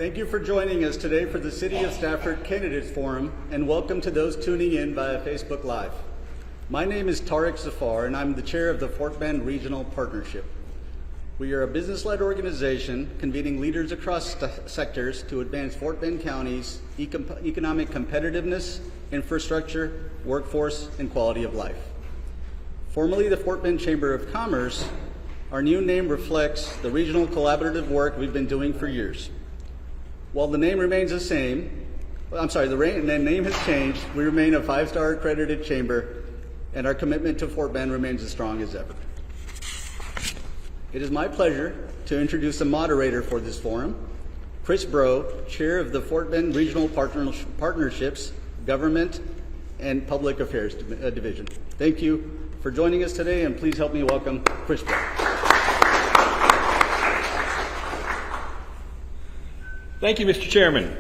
Thank you for joining us today for the City of Stafford Candidates Forum, and welcome to those tuning in via Facebook Live. My name is Tariq Zafar, and I'm the chair of the Fort Bend Regional Partnership. We are a business-led organization convening leaders across sectors to advance Fort Bend County's economic competitiveness, infrastructure, workforce, and quality of life. Formerly the Fort Bend Chamber of Commerce, our new name reflects the regional collaborative work we've been doing for years. While the name remains the same, the name has changed, we remain a 5-star accredited chamber, and our commitment to Fort Bend remains as strong as ever. It is my pleasure to introduce the moderator for this forum, Chris Bro, Chair of the Fort Bend Regional Partnerships, Government and Public Affairs Division. Thank you for joining us today, and please help me welcome Chris Bro. Thank you, Mr. Chairman.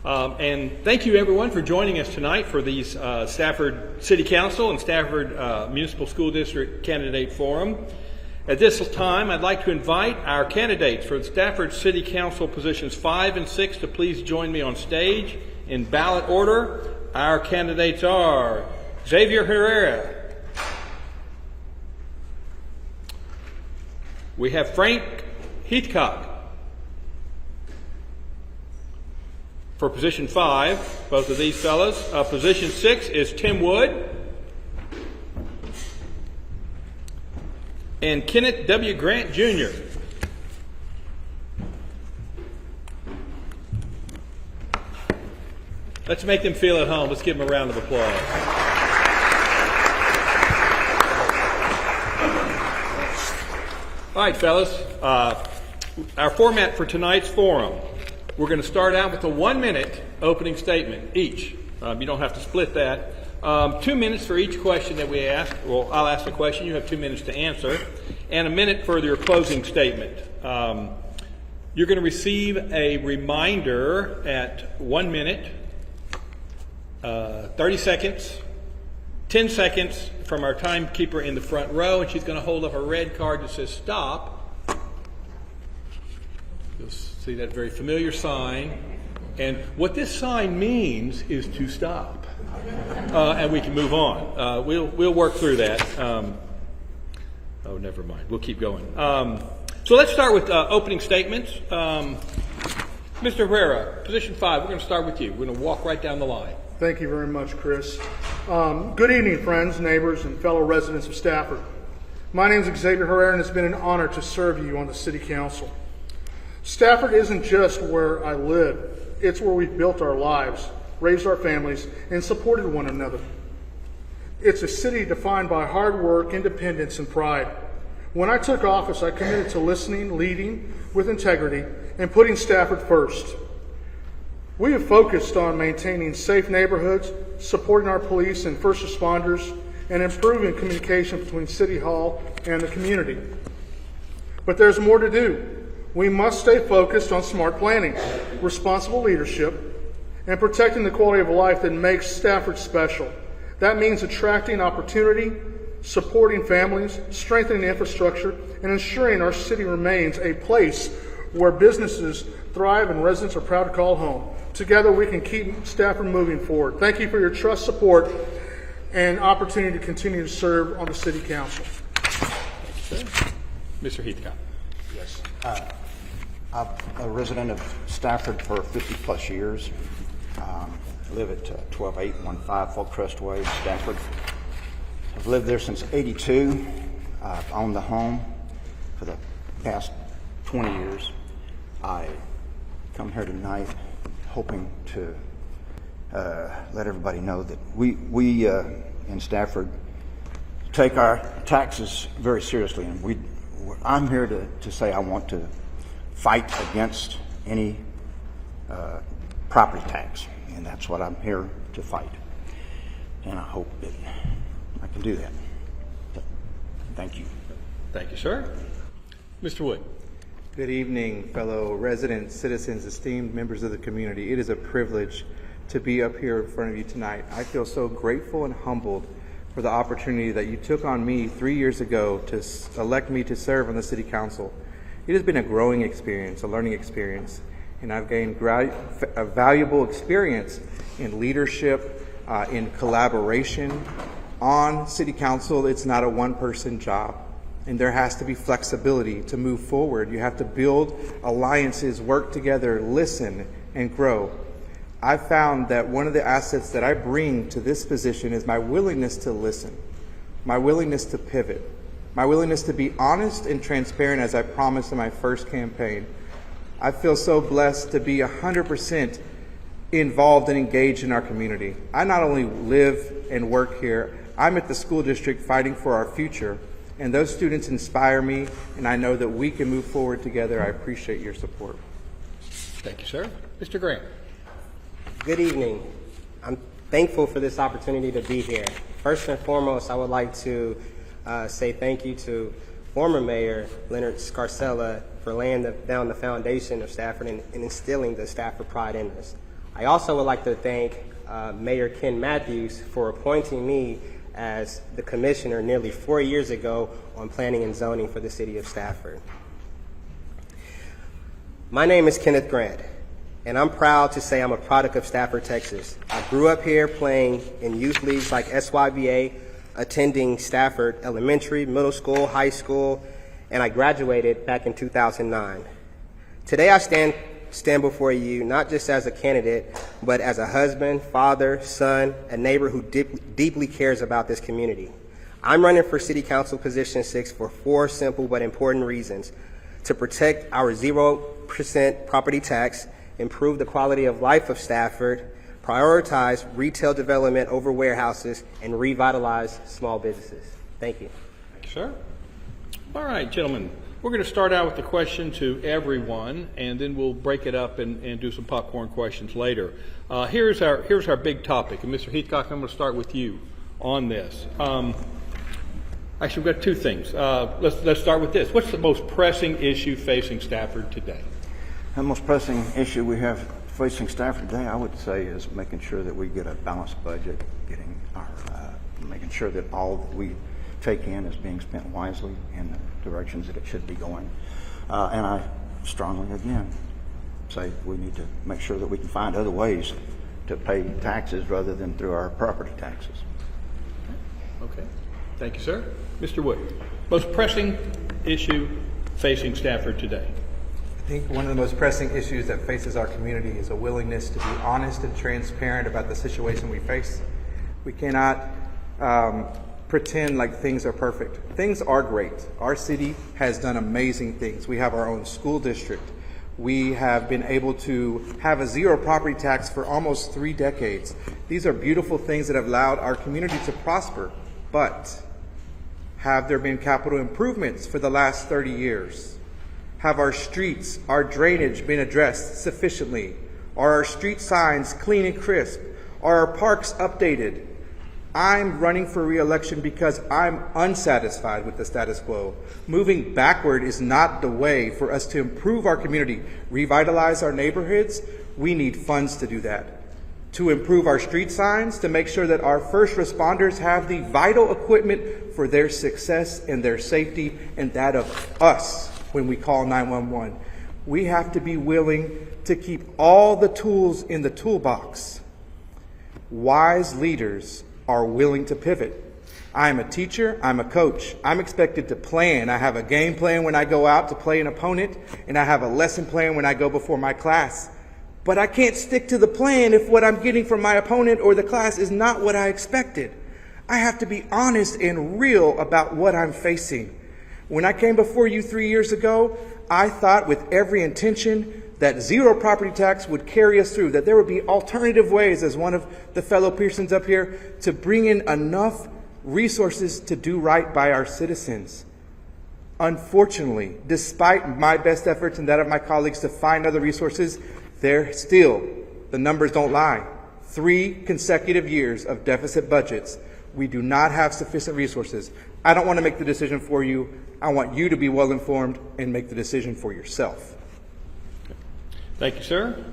And thank you, everyone, for joining us tonight for these Stafford City Council and Stafford Municipal School District Candidate Forum. At this time, I'd like to invite our candidates for the Stafford City Council positions 5 and 6 to please join me on stage. In ballot order, our candidates are Xavier Herrera. We have Frank Heathcock. For position 5, both of these fellows. Position 6 is Tim Wood. And Kenneth W. Grant, Jr. Let's make them feel at home. Let's give them a round of applause. All right, fellas. Our format for tonight's forum. We're going to start out with a 1-minute opening statement each. You don't have to split that. 2 minutes for each question that we ask. Well, I'll ask a question. You have 2 minutes to answer. And a minute for your closing statement. You're going to receive a reminder at 1 minute, 30 seconds, 10 seconds from our timekeeper in the front row, and she's going to hold up a red card that says stop. You'll see that very familiar sign. And what this sign means is to stop. And we can move on. We'll work through that. Oh, never mind. We'll keep going. So let's start with opening statements. Mr. Herrera, position 5, we're going to start with you. We're going to walk right down the line. Thank you very much, Chris. Good evening, friends, neighbors, and fellow residents of Stafford. My name is Xavier Herrera, and it's been an honor to serve you on the City Council. Stafford isn't just where I live. It's where we've built our lives, raised our families, and supported one another. It's a city defined by hard work, independence, and pride. When I took office, I committed to listening, leading with integrity, and putting Stafford first. We have focused on maintaining safe neighborhoods, supporting our police and first responders, and improving communication between City Hall and the community. But there's more to do. We must stay focused on smart planning, responsible leadership, and protecting the quality of life that makes Stafford special. That means attracting opportunity, supporting families, strengthening infrastructure, and ensuring our city remains a place where businesses thrive and residents are proud to call home. Together we can keep Stafford moving forward. Thank you for your trust, support, and opportunity to continue to serve on the City Council. Mr. Heathcock. Yes. I'm a resident of Stafford for 50 plus years. I live at 12815 Folk Crest Way in Stafford. I've lived there since '82. I've owned the home for the past 20 years. I come here tonight hoping to let everybody know that we in Stafford take our taxes very seriously, and I'm here to say I want to fight against any property tax, and that's what I'm here to fight. And I hope that I can do that. Thank you. Thank you, sir. Mr. Wood. Good evening, fellow residents, citizens, esteemed members of the community. It is a privilege to be up here in front of you tonight. I feel so grateful and humbled for the opportunity that you took on me 3 years ago to elect me to serve on the City Council. It has been a growing experience, a learning experience, and I've gained a valuable experience in leadership, in collaboration. On City Council, it's not a one-person job, and there has to be flexibility to move forward. You have to build alliances, work together, listen, and grow. I found that one of the assets that I bring to this position is my willingness to listen, my willingness to pivot, my willingness to be honest and transparent as I promised in my first campaign. I feel so blessed to be 100% involved and engaged in our community. I not only live and work here, I'm at the school district fighting for our future, and those students inspire me, and I know that we can move forward together. I appreciate your support. Thank you, sir. Mr. Grant. Good evening. I'm thankful for this opportunity to be here. First and foremost, I would like to say thank you to former Mayor Leonard Scarcella for laying down the foundation of Stafford and instilling the Stafford pride in us. I also would like to thank Mayor Ken Matthews for appointing me as the commissioner nearly 4 years ago on planning and zoning for the city of Stafford. My name is Kenneth Grant, and I'm proud to say I'm a product of Stafford, Texas. I grew up here playing in youth leagues like SYBA, attending Stafford Elementary, middle school, high school, and I graduated back in 2009. Today I stand before you not just as a candidate, but as a husband, father, son, a neighbor who deeply cares about this community. I'm running for City Council Position 6 for 4 simple but important reasons: to protect our 0% property tax, improve the quality of life of Stafford, prioritize retail development over warehouses, and revitalize small businesses. Thank you. Thank you, sir. All right, gentlemen. We're going to start out with a question to everyone, and then we'll break it up and do some popcorn questions later. Here's our big topic, and Mr. Heathcock, I'm going to start with you on this. Actually, we've got 2 things. Let's start with this. What's the most pressing issue facing Stafford today? The most pressing issue we have facing Stafford today, I would say, is making sure that we get a balanced budget, making sure that all that we take in is being spent wisely in the directions that it should be going. And I strongly, again, say we need to make sure that we can find other ways to pay taxes rather than through our property taxes. Okay. Thank you, sir. Mr. Wood, most pressing issue facing Stafford today? I think one of the most pressing issues that faces our community is a willingness to be honest and transparent about the situation we face. We cannot pretend like things are perfect. Things are great. Our city has done amazing things. We have our own school district. We have been able to have a 0 property tax for almost 3 decades. These are beautiful things that have allowed our community to prosper. But have there been capital improvements for the last 30 years? Have our streets, our drainage been addressed sufficiently? Are our street signs clean and crisp? Are our parks updated? I'm running for re-election because I'm unsatisfied with the status quo. Moving backward is not the way for us to improve our community, revitalize our neighborhoods. We need funds to do that. To improve our street signs, to make sure that our first responders have the vital equipment for their success and their safety and that of us when we call 911. We have to be willing to keep all the tools in the toolbox. Wise leaders are willing to pivot. I'm a teacher, I'm a coach. I'm expected to plan. I have a game plan when I go out to play an opponent, and I have a lesson plan when I go before my class. But I can't stick to the plan if what I'm getting from my opponent or the class is not what I expected. I have to be honest and real about what I'm facing. When I came before you 3 years ago, I thought with every intention that 0 property tax would carry us through, that there would be alternative ways, as one of the fellow Pearsons up here, to bring in enough resources to do right by our citizens. Unfortunately, despite my best efforts and that of my colleagues to find other resources, the numbers don't lie. 3 consecutive years of deficit budgets. We do not have sufficient resources. I don't want to make the decision for you. I want you to be well informed and make the decision for yourself. Thank you, sir.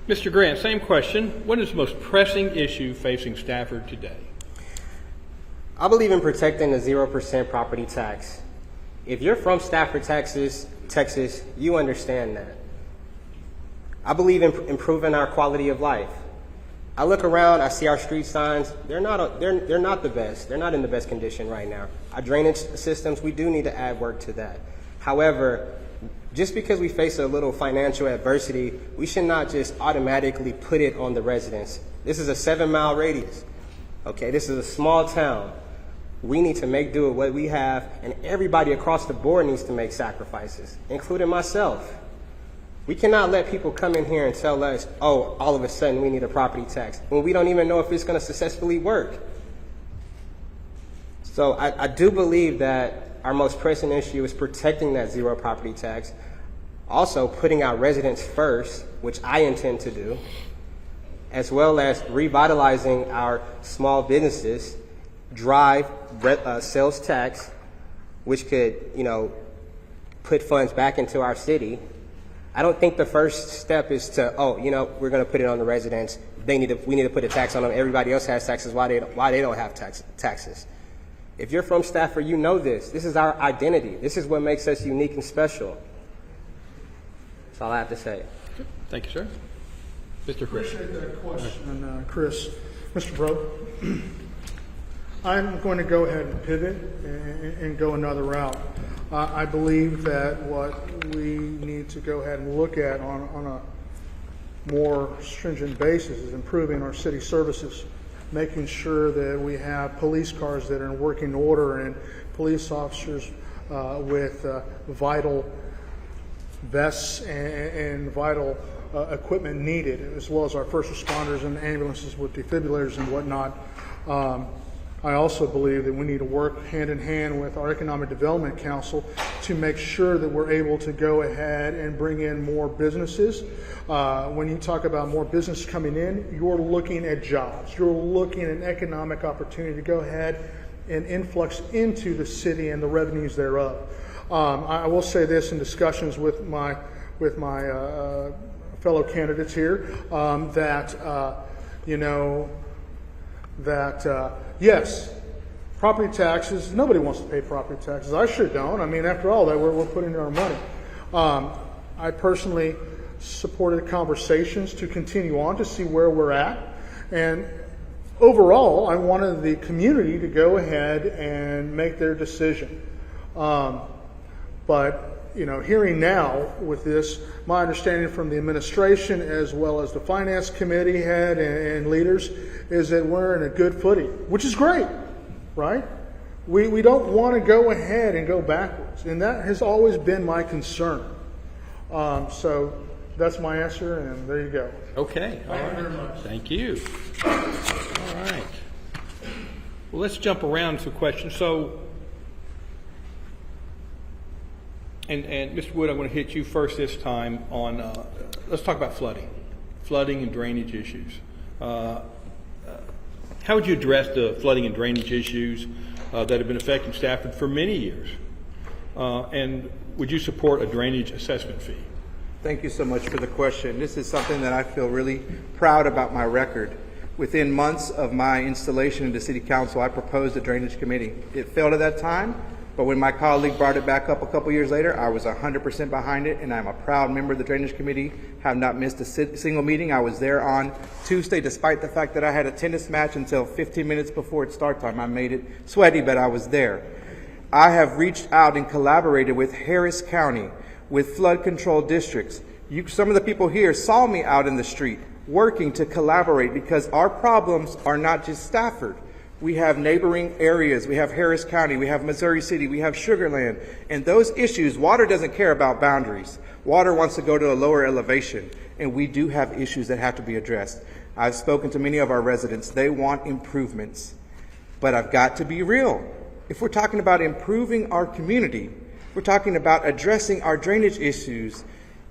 Mr. Grant, same question. What is the most pressing issue facing Stafford today? I believe in protecting the 0% property tax. If you're from Stafford, Texas, you understand that. I believe in improving our quality of life. I look around, I see our street signs. They're not the best. They're not in the best condition right now. Our drainage systems, we do need to add work to that. However, just because we face a little financial adversity, we should not just automatically put it on the residents. This is a 7-mile radius. Okay, this is a small town. We need to make do with what we have, and everybody across the board needs to make sacrifices, including myself. We cannot let people come in here and tell us, oh, all of a sudden we need a property tax, when we don't even know if it's going to successfully work. So I do believe that our most pressing issue is protecting that zero property tax, also putting our residents first, which I intend to do, as well as revitalizing our small businesses, drive sales tax, which could, put funds back into our city. I don't think the first step is to, we're going to put it on the residents. We need to put a tax on them. Everybody else has taxes. Why they don't have taxes? If you're from Stafford, you know this. This is our identity. This is what makes us unique and special. That's all I have to say. Thank you, sir. Mr. Chris. Appreciate that question, Chris. Mr. Bro, I'm going to go ahead and pivot and go another route. I believe that what we need to go ahead and look at on a more stringent basis is improving our city services, making sure that we have police cars that are in working order and police officers with vital vests and vital equipment needed, as well as our first responders and ambulances with defibrillators and whatnot. I also believe that we need to work hand in hand with our Economic Development Council to make sure that we're able to go ahead and bring in more businesses. When you talk about more business coming in, you're looking at jobs. You're looking at an economic opportunity to go ahead and influx into the city and the revenues thereof. I will say this in discussions with my fellow candidates here, yes, property taxes, nobody wants to pay property taxes. I sure don't. I mean, after all that, we're putting in our money. I personally supported conversations to continue on to see where we're at. And overall, I wanted the community to go ahead and make their decision. But hearing now with this, my understanding from the administration as well as the finance committee head and leaders is that we're in a good footing, which is great, right? We don't want to go ahead and go backwards, and that has always been my concern. So that's my answer, and there you go. Okay. All right. Thank you very much. Thank you. All right. Well, let's jump around to questions. So, and Mr. Wood, I'm going to hit you first this time on, let's talk about flooding and drainage issues. How would you address the flooding and drainage issues that have been affecting Stafford for many years? And would you support a drainage assessment fee? Thank you so much for the question. This is something that I feel really proud about my record. Within months of my installation into City Council, I proposed a drainage committee. It failed at that time, but when my colleague brought it back up a couple years later, I was 100% behind it, and I'm a proud member of the drainage committee. Have not missed a single meeting. I was there on Tuesday, despite the fact that I had a tennis match until 15 minutes before its start time. I made it sweaty, but I was there. I have reached out and collaborated with Harris County, with flood control districts. Some of the people here saw me out in the street working to collaborate, because our problems are not just Stafford. We have neighboring areas. We have Harris County. We have Missouri City. We have Sugar Land. And those issues, water doesn't care about boundaries. Water wants to go to a lower elevation. And we do have issues that have to be addressed. I've spoken to many of our residents. They want improvements. But I've got to be real. If we're talking about improving our community, we're talking about addressing our drainage issues,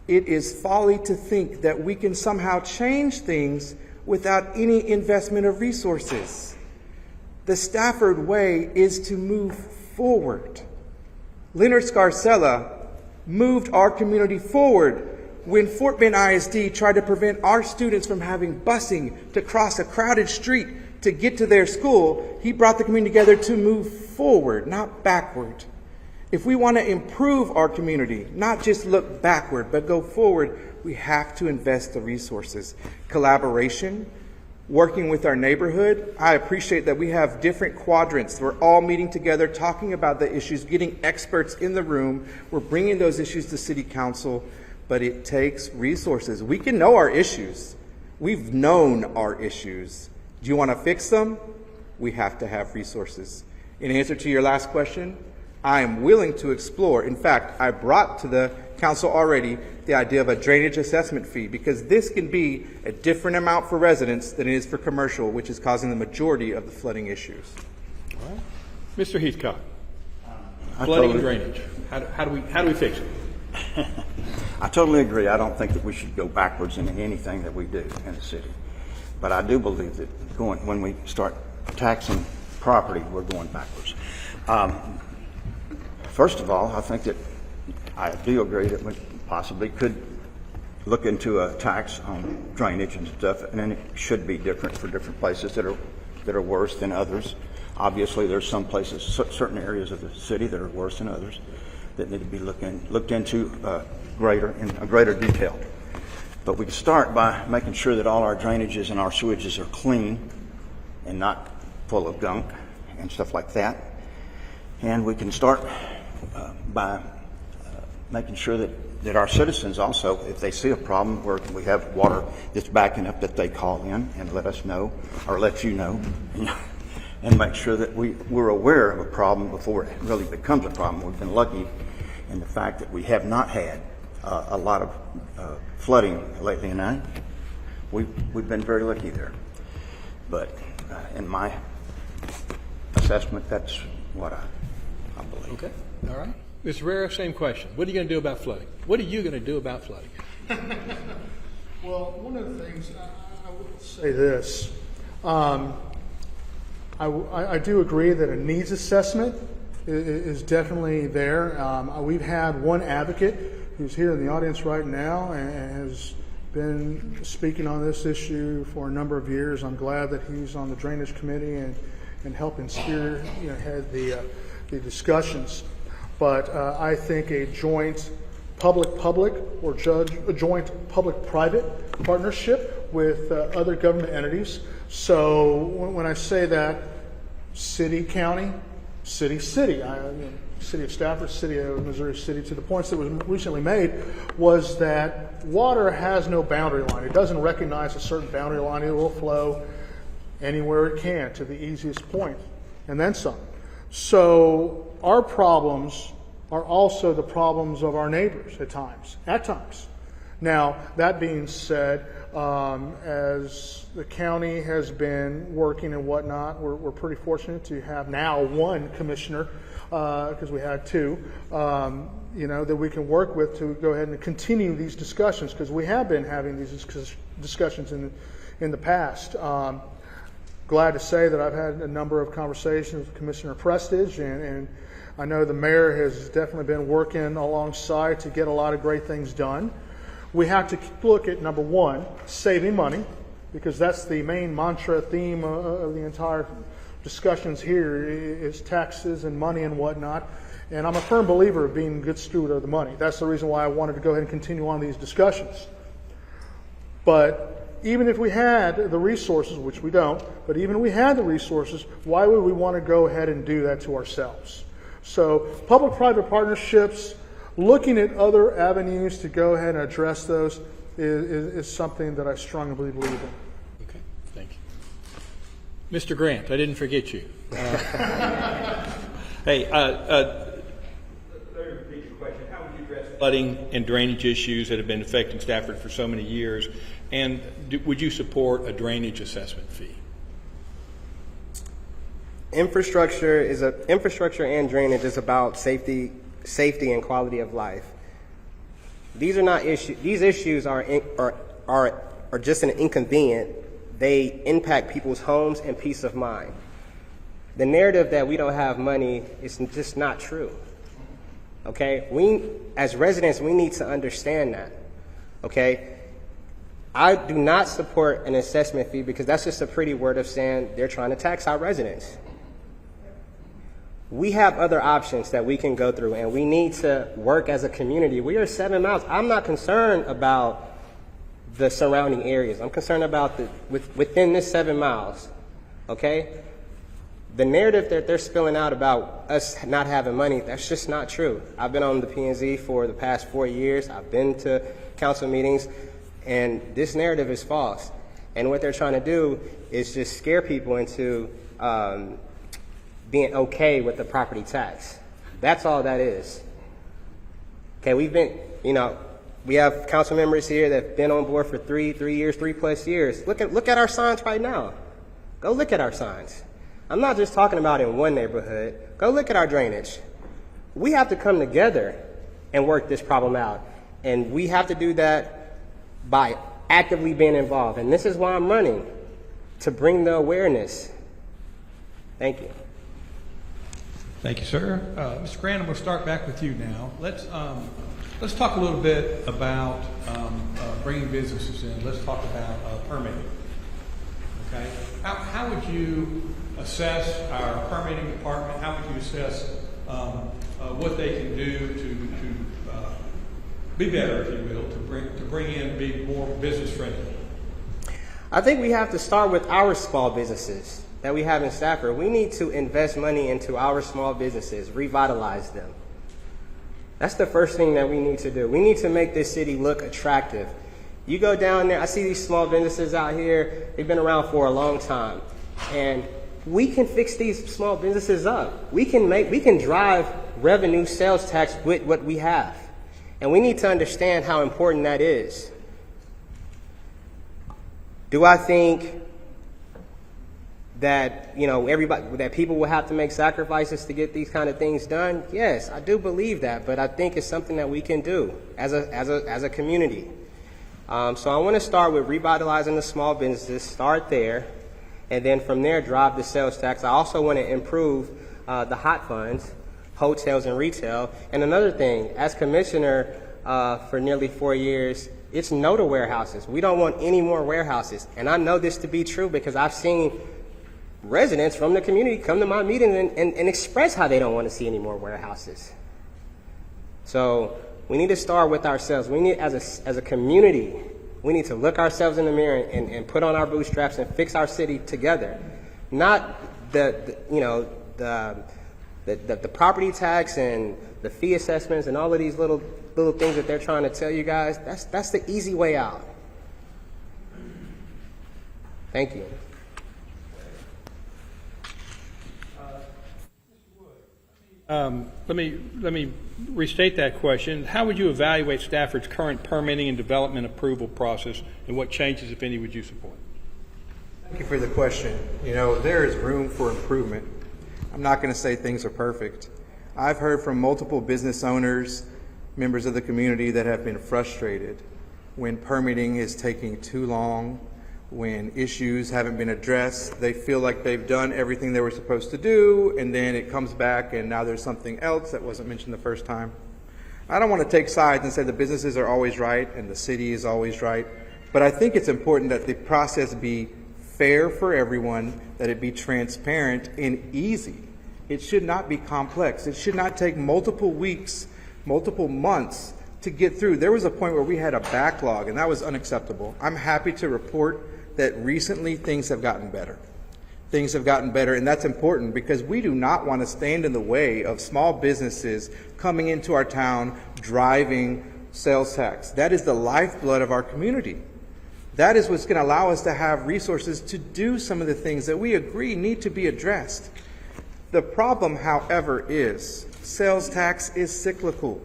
it is folly to think that we can somehow change things without any investment of resources. The Stafford way is to move forward. Leonard Scarcella moved our community forward when Fort Bend ISD tried to prevent our students from having busing to cross a crowded street to get to their school. He brought the community together to move forward, not backward. If we want to improve our community, not just look backward, but go forward, we have to invest the resources. Collaboration, working with our neighborhood. I appreciate that we have different quadrants. We're all meeting together, talking about the issues, getting experts in the room. We're bringing those issues to City Council, but it takes resources. We can know our issues. We've known our issues. Do you want to fix them? We have to have resources. In answer to your last question, I am willing to explore. In fact, I brought to the council already the idea of a drainage assessment fee, because this can be a different amount for residents than it is for commercial, which is causing the majority of the flooding issues. All right. Mr. Heathcock, flooding and drainage. How do we fix it? I totally agree. I don't think that we should go backwards in anything that we do in the city. But I do believe that when we start taxing property, we're going backwards. First of all, I think that I do agree that we possibly could look into a tax on drainage and stuff, and then it should be different for different places that are worse than others. Obviously, there's some places, certain areas of the city that are worse than others that need to be looked into in greater detail. But we can start by making sure that all our drainages and our sewages are clean and not full of gunk and stuff like that. And we can start by making sure that our citizens also, if they see a problem where we have water that's backing up, that they call in and let us know, or let you know, and make sure that we're aware of a problem before it really becomes a problem. We've been lucky in the fact that we have not had a lot of flooding lately, and we've been very lucky there. But in my assessment, that's what I believe. Okay. All right. Ms. Herrera, same question. What are you going to do about flooding? What are you going to do about flooding? Well, one of the things I will say this. I do agree that a needs assessment is definitely there. We've had one advocate who's here in the audience right now and has been speaking on this issue for a number of years. I'm glad that he's on the Drainage Committee and helping spearhead the discussions. But I think a joint public-public or a joint public-private partnership with other government entities. So when I say that, city, county, city, city of Stafford, city of Missouri City, to the points that was recently made, was that water has no boundary line. It doesn't recognize a certain boundary line. It will flow anywhere it can to the easiest point, and then some. So our problems are also the problems of our neighbors at times. Now, that being said, as the county has been working and whatnot, we're pretty fortunate to have now one commissioner, because we had two, that we can work with to go ahead and continue these discussions, because we have been having these discussions in the past. Glad to say that I've had a number of conversations with Commissioner Prestige, and I know the mayor has definitely been working alongside to get a lot of great things done. We have to look at, number one, saving money, because that's the main mantra theme of the entire discussions here is taxes and money and whatnot. And I'm a firm believer of being a good steward of the money. That's the reason why I wanted to go ahead and continue on these discussions. But even if we had the resources, which we don't, but even if we had the resources, why would we want to go ahead and do that to ourselves? So public-private partnerships, looking at other avenues to go ahead and address those is something that I strongly believe in. Okay, thank you. Mr. Grant, I didn't forget you. Hey, question. How would you address flooding and drainage issues that have been affecting Stafford for so many years? And would you support a drainage assessment fee? Infrastructure and drainage is about safety and quality of life. These are not issues. These issues are just an inconvenient. They impact people's homes and peace of mind. The narrative that we don't have money is just not true. Okay, as residents, we need to understand that. Okay, I do not support an assessment fee because that's just a pretty word of saying they're trying to tax our residents. We have other options that we can go through, and we need to work as a community. We are 7 miles. I'm not concerned about the surrounding areas. I'm concerned about within this 7 miles, okay? The narrative that they're spilling out about us not having money, that's just not true. I've been on the P&Z for the past 4 years. I've been to council meetings, and this narrative is false. And what they're trying to do is just scare people into being okay with the property tax. That's all that is. Okay, we've been, we have council members here that have been on board for 3 years, 3+ years. Look at our signs right now. Go look at our signs. I'm not just talking about in one neighborhood. Go look at our drainage. We have to come together and work this problem out. And we have to do that by actively being involved. And this is why I'm running, to bring the awareness. Thank you. Thank you, sir. Mr. Grant, I'm going to start back with you now. Let's talk a little bit about bringing businesses in. Let's talk about permitting. Okay, how would you assess our permitting department? How would you assess what they can do to be better, if you will, to bring in, be more business friendly? I think we have to start with our small businesses that we have in Stafford. We need to invest money into our small businesses, revitalize them. That's the first thing that we need to do. We need to make this city look attractive. You go down there, I see these small businesses out here, they've been around for a long time. And we can fix these small businesses up. We can drive revenue sales tax with what we have. And we need to understand how important that is. Do I think that, that people will have to make sacrifices to get these kind of things done? Yes, I do believe that, but I think it's something that we can do as a community. So I want to start with revitalizing the small businesses, start there, and then from there drive the sales tax. I also want to improve the hot funds, hotels and retail. And another thing, as commissioner for nearly 4 years, it's no to warehouses. We don't want any more warehouses. And I know this to be true because I've seen residents from the community come to my meetings and express how they don't want to see any more warehouses. So we need to start with ourselves. We need, as a community, we need to look ourselves in the mirror and put on our bootstraps and fix our city together. Not the property tax and the fee assessments and all of these little things that they're trying to tell you guys. That's the easy way out. Thank you. Let me restate that question. How would you evaluate Stafford's current permitting and development approval process, and what changes, if any, would you support? Thank you for the question. There is room for improvement. I'm not going to say things are perfect. I've heard from multiple business owners, members of the community that have been frustrated when permitting is taking too long, when issues haven't been addressed. They feel like they've done everything they were supposed to do, and then it comes back and now there's something else that wasn't mentioned the first time. I don't want to take sides and say the businesses are always right and the city is always right, but I think it's important that the process be fair for everyone, that it be transparent and easy. It should not be complex. It should not take multiple weeks, multiple months to get through. There was a point where we had a backlog, and that was unacceptable. I'm happy to report that recently things have gotten better. Things have gotten better, and that's important because we do not want to stand in the way of small businesses coming into our town, driving sales tax. That is the lifeblood of our community. That is what's going to allow us to have resources to do some of the things that we agree need to be addressed. The problem, however, is sales tax is cyclical.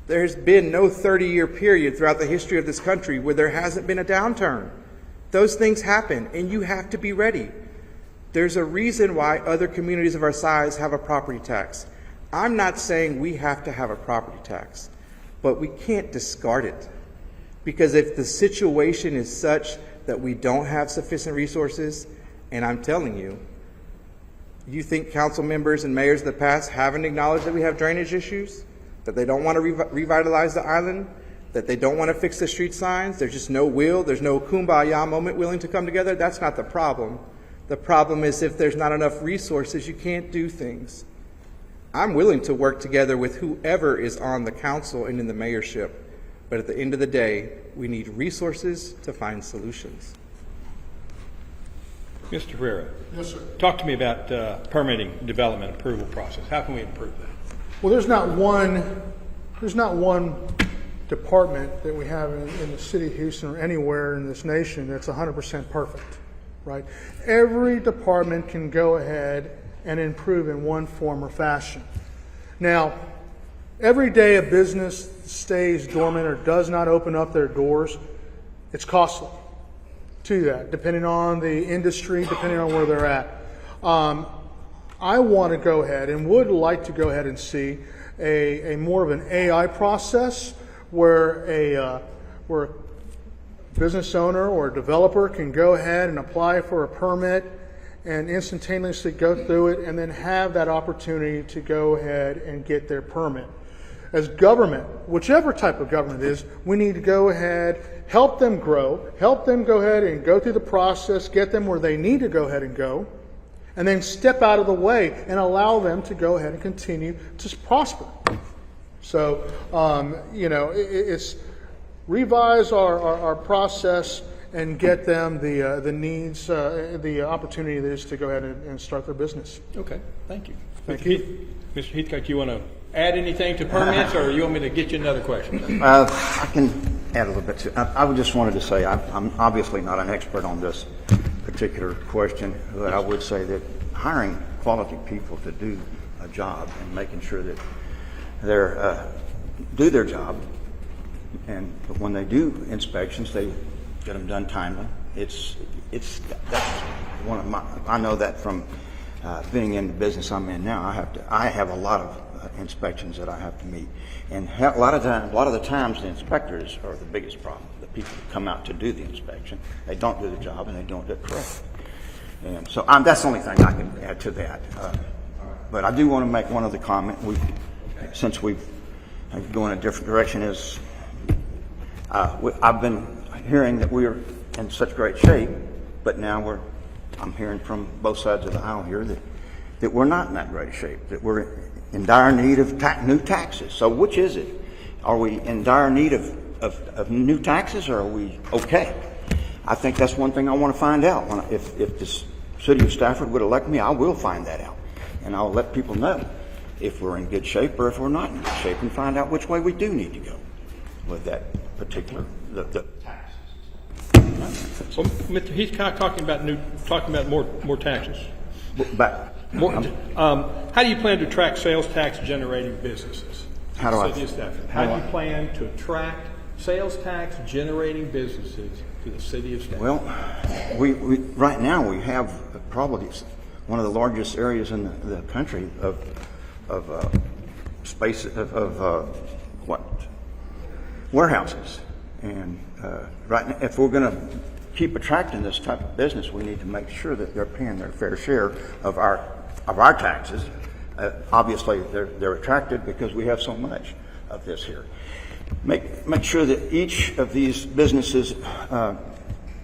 There's been no 30-year period throughout the history of this country where there hasn't been a downturn. Those things happen, and you have to be ready. There's a reason why other communities of our size have a property tax. I'm not saying we have to have a property tax, but we can't discard it. Because if the situation is such that we don't have sufficient resources, and I'm telling you, you think council members and mayors of the past haven't acknowledged that we have drainage issues, that they don't want to revitalize the island, that they don't want to fix the street signs, there's just no will, there's no kumbaya moment willing to come together? That's not the problem. The problem is if there's not enough resources, you can't do things. I'm willing to work together with whoever is on the council and in the mayorship, but at the end of the day, we need resources to find solutions. Mr. Herrera, Yes, sir. talk to me about permitting development approval process. How can we improve that? Well, there's not one department that we have in the city of Houston or anywhere in this nation that's 100% perfect, right? Every department can go ahead and improve in one form or fashion. Now, every day a business stays dormant or does not open up their doors, it's costly to that, depending on the industry, depending on where they're at. I want to go ahead and would like to go ahead and see a more of an AI process where a business owner or a developer can go ahead and apply for a permit and instantaneously go through it and then have that opportunity to go ahead and get their permit. As government, whichever type of government it is, we need to go ahead, help them grow, help them go ahead and go through the process, get them where they need to go ahead and go, and then step out of the way and allow them to go ahead and continue to prosper. So, it's revise our process and get them the needs, the opportunity that is to go ahead and start their business. Okay, thank you. Thank Mr. you. Mr. Heathcock, you want to add anything to permits, or you want me to get you another question? I can add a little bit to. I just wanted to say I'm obviously not an expert on this particular question, but I would say that hiring quality people to do a job and making sure that they're do their job, and when they do inspections, they get them done timely. That's one of my. I know that from being in the business I'm in now. I have a lot of inspections that I have to meet, and a lot of the times the inspectors are the biggest problem. The people that come out to do the inspection, they don't do the job and they don't do it correctly. And so that's the only thing I can add to that. But I do want to make one other comment. Since we've going a different direction, I've been hearing that we're in such great shape, but now I'm hearing from both sides of the aisle here that we're not in that great shape, that we're in dire need of new taxes. So which is it? Are we in dire need of new taxes, or are we okay? I think that's one thing I want to find out. If the city of Stafford would elect me, I will find that out. And I'll let people know if we're in good shape or if we're not in good shape, and find out which way we do need to go with that particular the taxes. So, Mr. Heathcock talking about more taxes. But How do you plan to attract sales tax generating businesses? How do I- City of Stafford. How do you plan to attract sales tax generating businesses to the city of Stafford? Well, we right now we have probably one of the largest areas in the country of space of warehouses, and right now, if we're going to keep attracting this type of business, we need to make sure that they're paying their fair share of our taxes. Obviously, they're attracted because we have so much of this here. Make sure that each of these businesses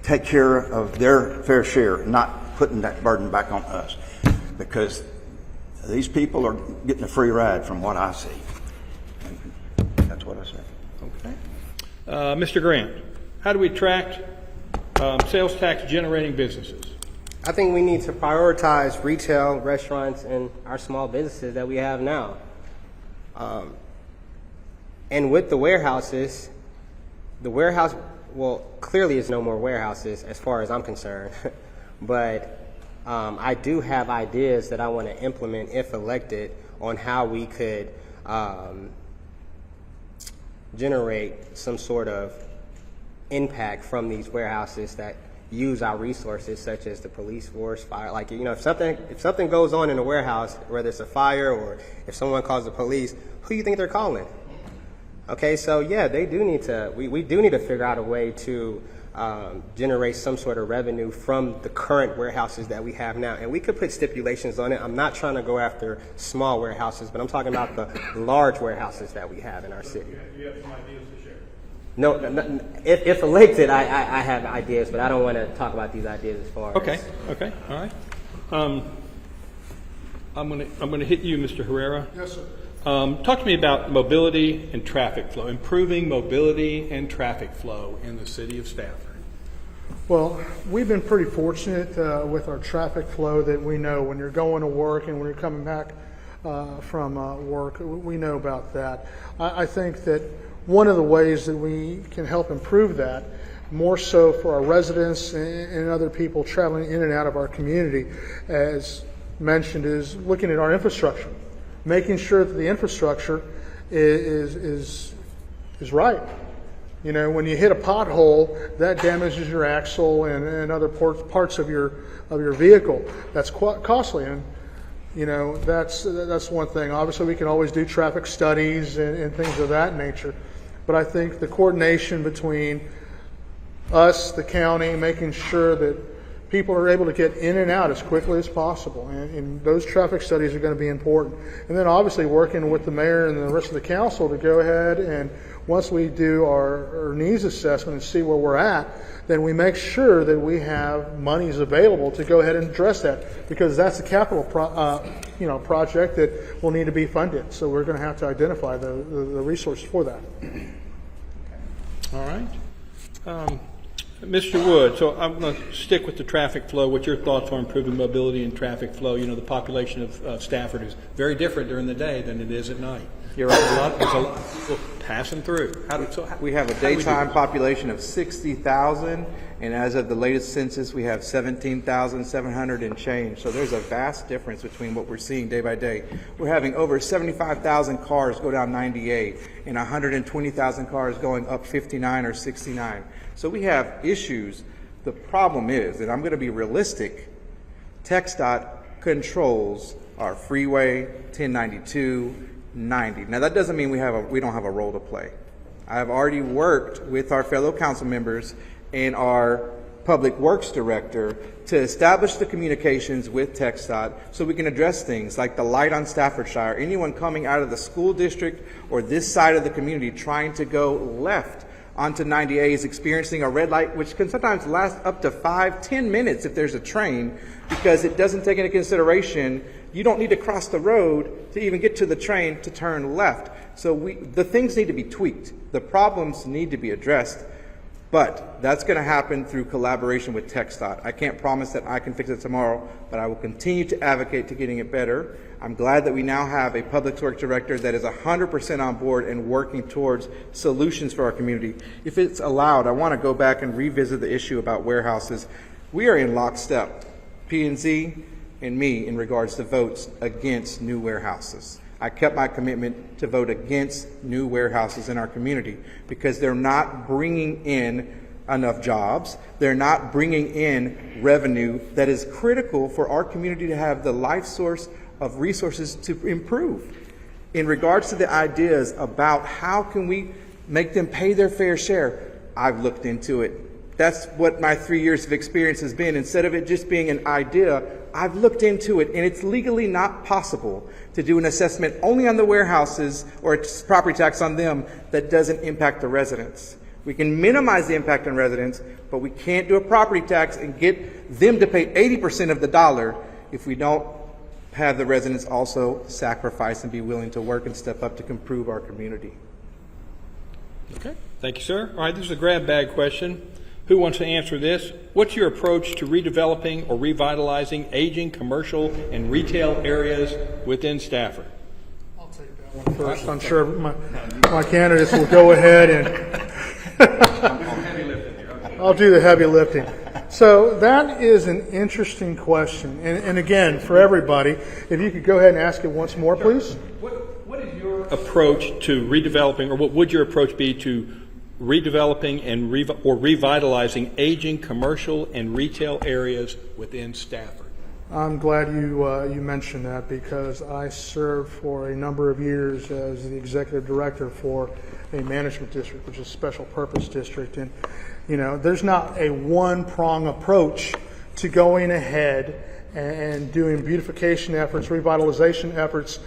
take care of their fair share, not putting that burden back on us, because these people are getting a free ride from what I see. And that's what I say. Okay. Mr. Grant, how do we attract sales tax generating businesses? I think we need to prioritize retail, restaurants, and our small businesses that we have now. And with the warehouse, well, clearly is no more warehouses as far as I'm concerned. But I do have ideas that I want to implement, if elected, on how we could generate some sort of impact from these warehouses that use our resources, such as the police force, fire. Like, if something goes on in a warehouse, whether it's a fire or if someone calls the police, who do you think they're calling? Okay, so yeah, we do need to figure out a way to generate some sort of revenue from the current warehouses that we have now. And we could put stipulations on it. I'm not trying to go after small warehouses, but I'm talking about the large warehouses that we have in our city. You have some ideas to share? No, if elected, I have ideas, but I don't want to talk about these ideas as far as... Okay, all right. I'm gonna hit you, Mr. Herrera. Yes, sir. Talk to me about mobility and traffic flow, improving mobility and traffic flow in the city of Stafford. Well, we've been pretty fortunate with our traffic flow that we know when you're going to work and when you're coming back from work, we know about that. I think that one of the ways that we can help improve that, more so for our residents and other people traveling in and out of our community, as mentioned, is looking at our infrastructure, making sure that the infrastructure is right. You know, when you hit a pothole, that damages your axle and other parts of your vehicle. That's quite costly, and you know that's one thing. Obviously, we can always do traffic studies and things of that nature, but I think the coordination between us, the county, making sure that people are able to get in and out as quickly as possible, and those traffic studies are going to be important. And then obviously working with the mayor and the rest of the council to go ahead and once we do our needs assessment and see where we're at, then we make sure that we have monies available to go ahead and address that, because that's a capital project that will need to be funded. So we're going to have to identify the resources for that. All right. Mr. Wood, so I'm going to stick with the traffic flow. What's your thoughts on improving mobility and traffic flow? You know, the population of Stafford is very different during the day than it is at night. You're right. There's a lot of people passing through. We have a daytime population of 60,000, and as of the latest census, we have 17,700 and change. So there's a vast difference between what we're seeing day by day. We're having over 75,000 cars go down 98 and 120,000 cars going up 59 or 69. So we have issues. The problem is, and I'm going to be realistic, TxDOT controls our freeway, 1092, 90. Now that doesn't mean we don't have a role to play. I have already worked with our fellow council members and our public works director to establish the communications with TxDOT so we can address things like the light on Staffordshire. Anyone coming out of the school district or this side of the community trying to go left onto 90A is experiencing a red light, which can sometimes last up to 5-10 minutes if there's a train, because it doesn't take into consideration you don't need to cross the road to even get to the train to turn left. So the things need to be tweaked. The problems need to be addressed, but that's going to happen through collaboration with TxDOT. I can't promise that I can fix it tomorrow, but I will continue to advocate to getting it better. I'm glad that we now have a public works director that is 100% on board and working towards solutions for our community. If it's allowed, I want to go back and revisit the issue about warehouses. We are in lockstep, P&Z and me, in regards to votes against new warehouses. I kept my commitment to vote against new warehouses in our community because they're not bringing in enough jobs. They're not bringing in revenue that is critical for our community to have the life source of resources to improve. In regards to the ideas about how can we make them pay their fair share, I've looked into it. That's what my 3 years of experience has been. Instead of it just being an idea, I've looked into it, and it's legally not possible to do an assessment only on the warehouses or a property tax on them that doesn't impact the residents. We can minimize the impact on residents, but we can't do a property tax and get them to pay 80% of the dollar if we don't have the residents also sacrifice and be willing to work and step up to improve our community. Okay, thank you, sir. All right, this is a grab bag question. Who wants to answer this? What's your approach to redeveloping or revitalizing aging commercial and retail areas within Stafford? I'll take that one first. I'm sure my candidates will go ahead and I'll do the heavy lifting. So that is an interesting question. And again, for everybody, if you could go ahead and ask it once more, please. What is your approach to redeveloping, or what would your approach be to redeveloping and or revitalizing aging commercial and retail areas within Stafford? I'm glad you mentioned that, because I served for a number of years as the executive director for a management district, which is a special purpose district. And, you know, there's not a one-prong approach to going ahead and doing beautification efforts, revitalization efforts.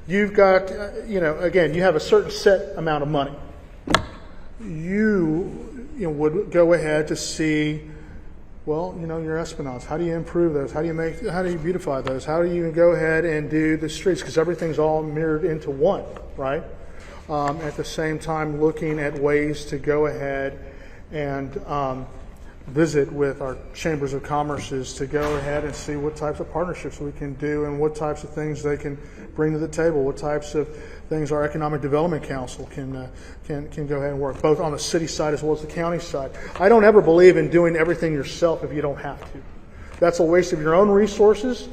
You've got, again, you have a certain set amount of money. You would go ahead to see Well, your esplanades. How do you improve those? How do you beautify those? How do you go ahead and do the streets? Because everything's all mirrored into one, right? At the same time, looking at ways to go ahead and visit with our chambers of commerces to go ahead and see what types of partnerships we can do and what types of things they can bring to the table, what types of things our Economic Development Council can go ahead and work, both on the city side as well as the county side. I don't ever believe in doing everything yourself if you don't have to. That's a waste of your own resources,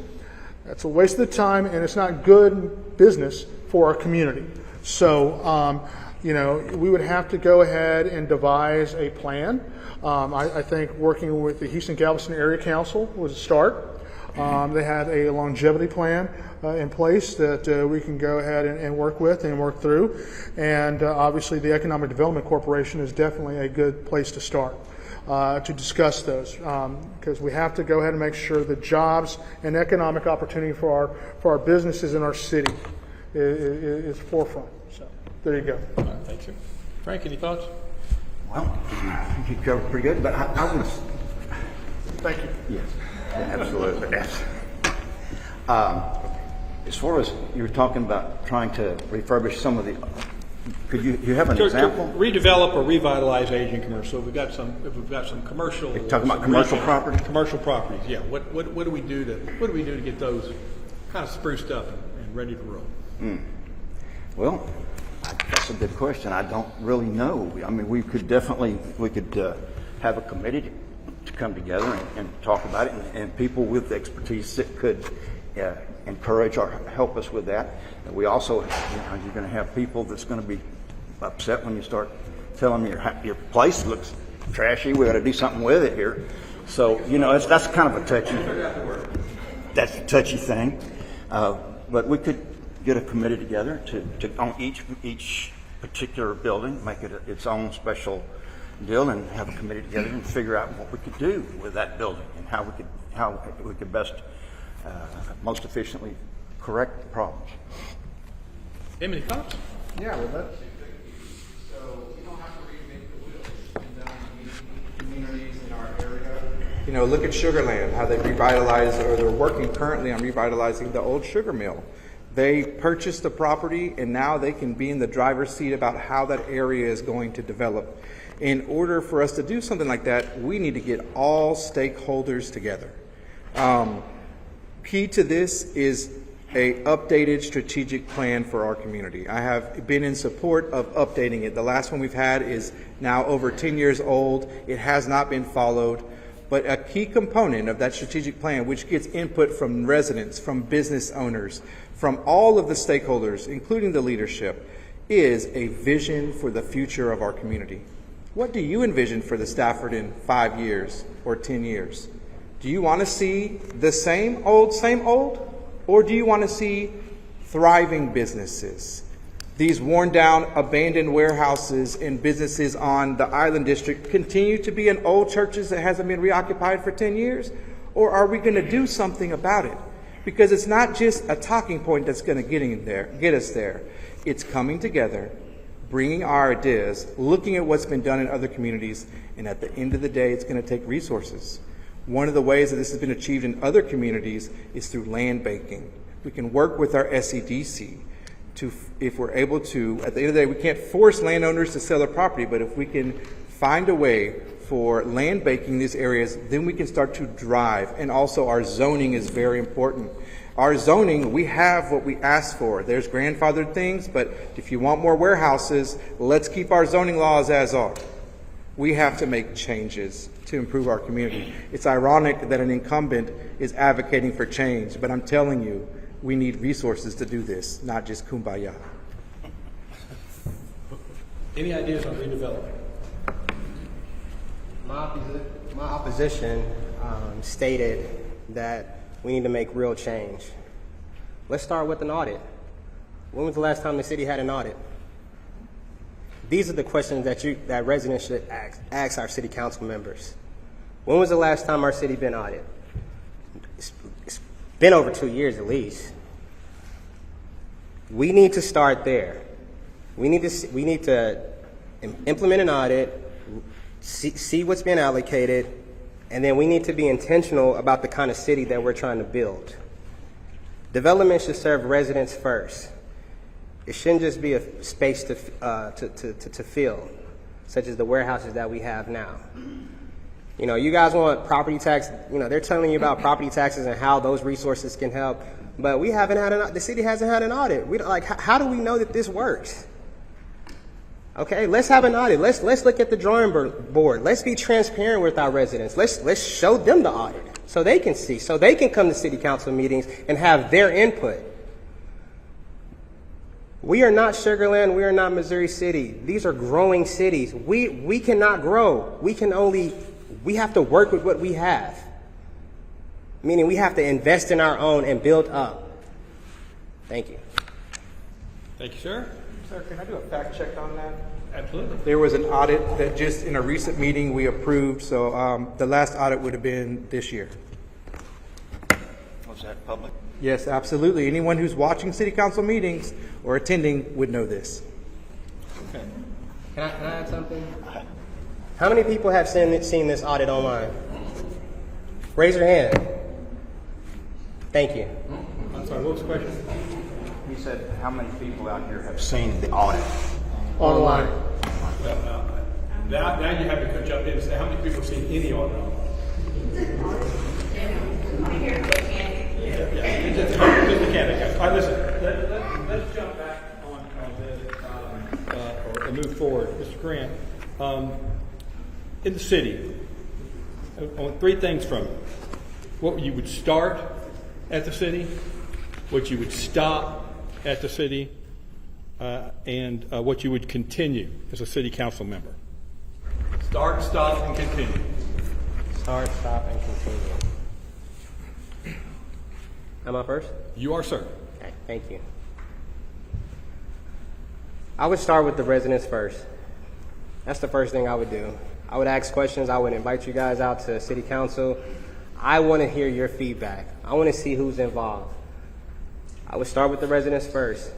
that's a waste of the time, and it's not good business for our community. So, we would have to go ahead and devise a plan. I think working with the Houston-Galveston Area Council was a start. They have a longevity plan in place that we can go ahead and work with and work through. And obviously the Economic Development Corporation is definitely a good place to start to discuss those, because we have to go ahead and make sure that jobs and economic opportunity for our businesses in our city is forefront. So there you go. All right, thank you. Frank, any thoughts? Well, you covered pretty good, but I was. Thank you. Yes, absolutely. Yes. As far as you were talking about trying to refurbish some of the, could you have an example? To redevelop or revitalize aging commercial. If we've got some commercial. You're talking about commercial property? Commercial properties, yeah. What do we do to get those kind of spruced up and ready to roll? Well, that's a good question. I don't really know. I mean, we could have a committee to come together and talk about it, and people with expertise that could encourage or help us with that. And we also, you're going to have people that's going to be upset when you start telling them your place looks trashy. We got to do something with it here. So that's kind of a touchy thing. But we could get a committee together to on each particular building, make it its own special deal, and have a committee together and figure out what we could do with that building and how we could best most efficiently correct the problems. Any thoughts? Yeah, well, that's. So we don't have to reinvent the wheel in communities in our area. Look at Sugarland, how they revitalized, or they're working currently on revitalizing the old sugar mill. They purchased the property, and now they can be in the driver's seat about how that area is going to develop. In order for us to do something like that, we need to get all stakeholders together. Key to this is a updated strategic plan for our community. I have been in support of updating it. The last one we've had is now over 10 years old. It has not been followed. But a key component of that strategic plan, which gets input from residents, from business owners, from all of the stakeholders, including the leadership, is a vision for the future of our community. What do you envision for the Stafford in 5 years or 10 years? Do you want to see the same old, or do you want to see thriving businesses? These worn down, abandoned warehouses and businesses on the Island District continue to be in old churches that hasn't been reoccupied for 10 years? Or are we going to do something about it? Because it's not just a talking point that's going to get us there. It's coming together, bringing our ideas, looking at what's been done in other communities, and at the end of the day, it's going to take resources. One of the ways that this has been achieved in other communities is through land banking. We can work with our SEDC to, if we're able to, at the end of the day, we can't force landowners to sell their property, but if we can find a way for land banking these areas, then we can start to drive. And also our zoning is very important. Our zoning, we have what we asked for. There's grandfathered things, but if you want more warehouses, let's keep our zoning laws as are. We have to make changes to improve our community. It's ironic that an incumbent is advocating for change, but I'm telling you, we need resources to do this, not just kumbaya. Any ideas on redevelopment? My opposition stated that we need to make real change. Let's start with an audit. When was the last time the city had an audit? These are the questions that residents should ask our city council members. When was the last time our city been audited? It's been over 2 years at least. We need to start there. We need to implement an audit, see what's been allocated, And then we need to be intentional about the kind of city that we're trying to build. Development should serve residents first. It shouldn't just be a space to fill, such as the warehouses that we have now. You know, you guys want property tax, you know, they're telling you about property taxes and how those resources can help, but we haven't had the city hasn't had an audit. We don't, like, how do we know that this works? Okay, let's have an audit. Let's look at the drawing board. Let's be transparent with our residents. Let's show them the audit so they can see, so they can come to city council meetings and have their input. We are not Sugar Land. We are not Missouri City. These are growing cities. We cannot grow. We have to work with what we have. Meaning we have to invest in our own and build up. Thank you. Thank you, sir. Sir, can I do a fact check on that? Absolutely. There was an audit that just in a recent meeting we approved, so the last audit would have been this year. Was that public? Yes, absolutely. Anyone who's watching city council meetings or attending would know this. Okay. Can I add something? How many people have seen this audit online? Raise your hand. Thank you. I'm sorry, what was the question? He said, how many people out here have seen the audit? Online. Now you have to jump in and say, how many people have seen any audit online? Just a candidate. All right, listen, let's jump back on this or move forward. Mr. Grant, in the city, I want three things from you. What you would start at the city, what you would stop at the city, and what you would continue as a city council member. Start, stop, and continue. Start, stop, and continue. Am I first? You are, sir. Okay, thank you. I would start with the residents first. That's the first thing I would do. I would ask questions. I would invite you guys out to city council. I want to hear your feedback. I want to see who's involved. I would start with the residents first.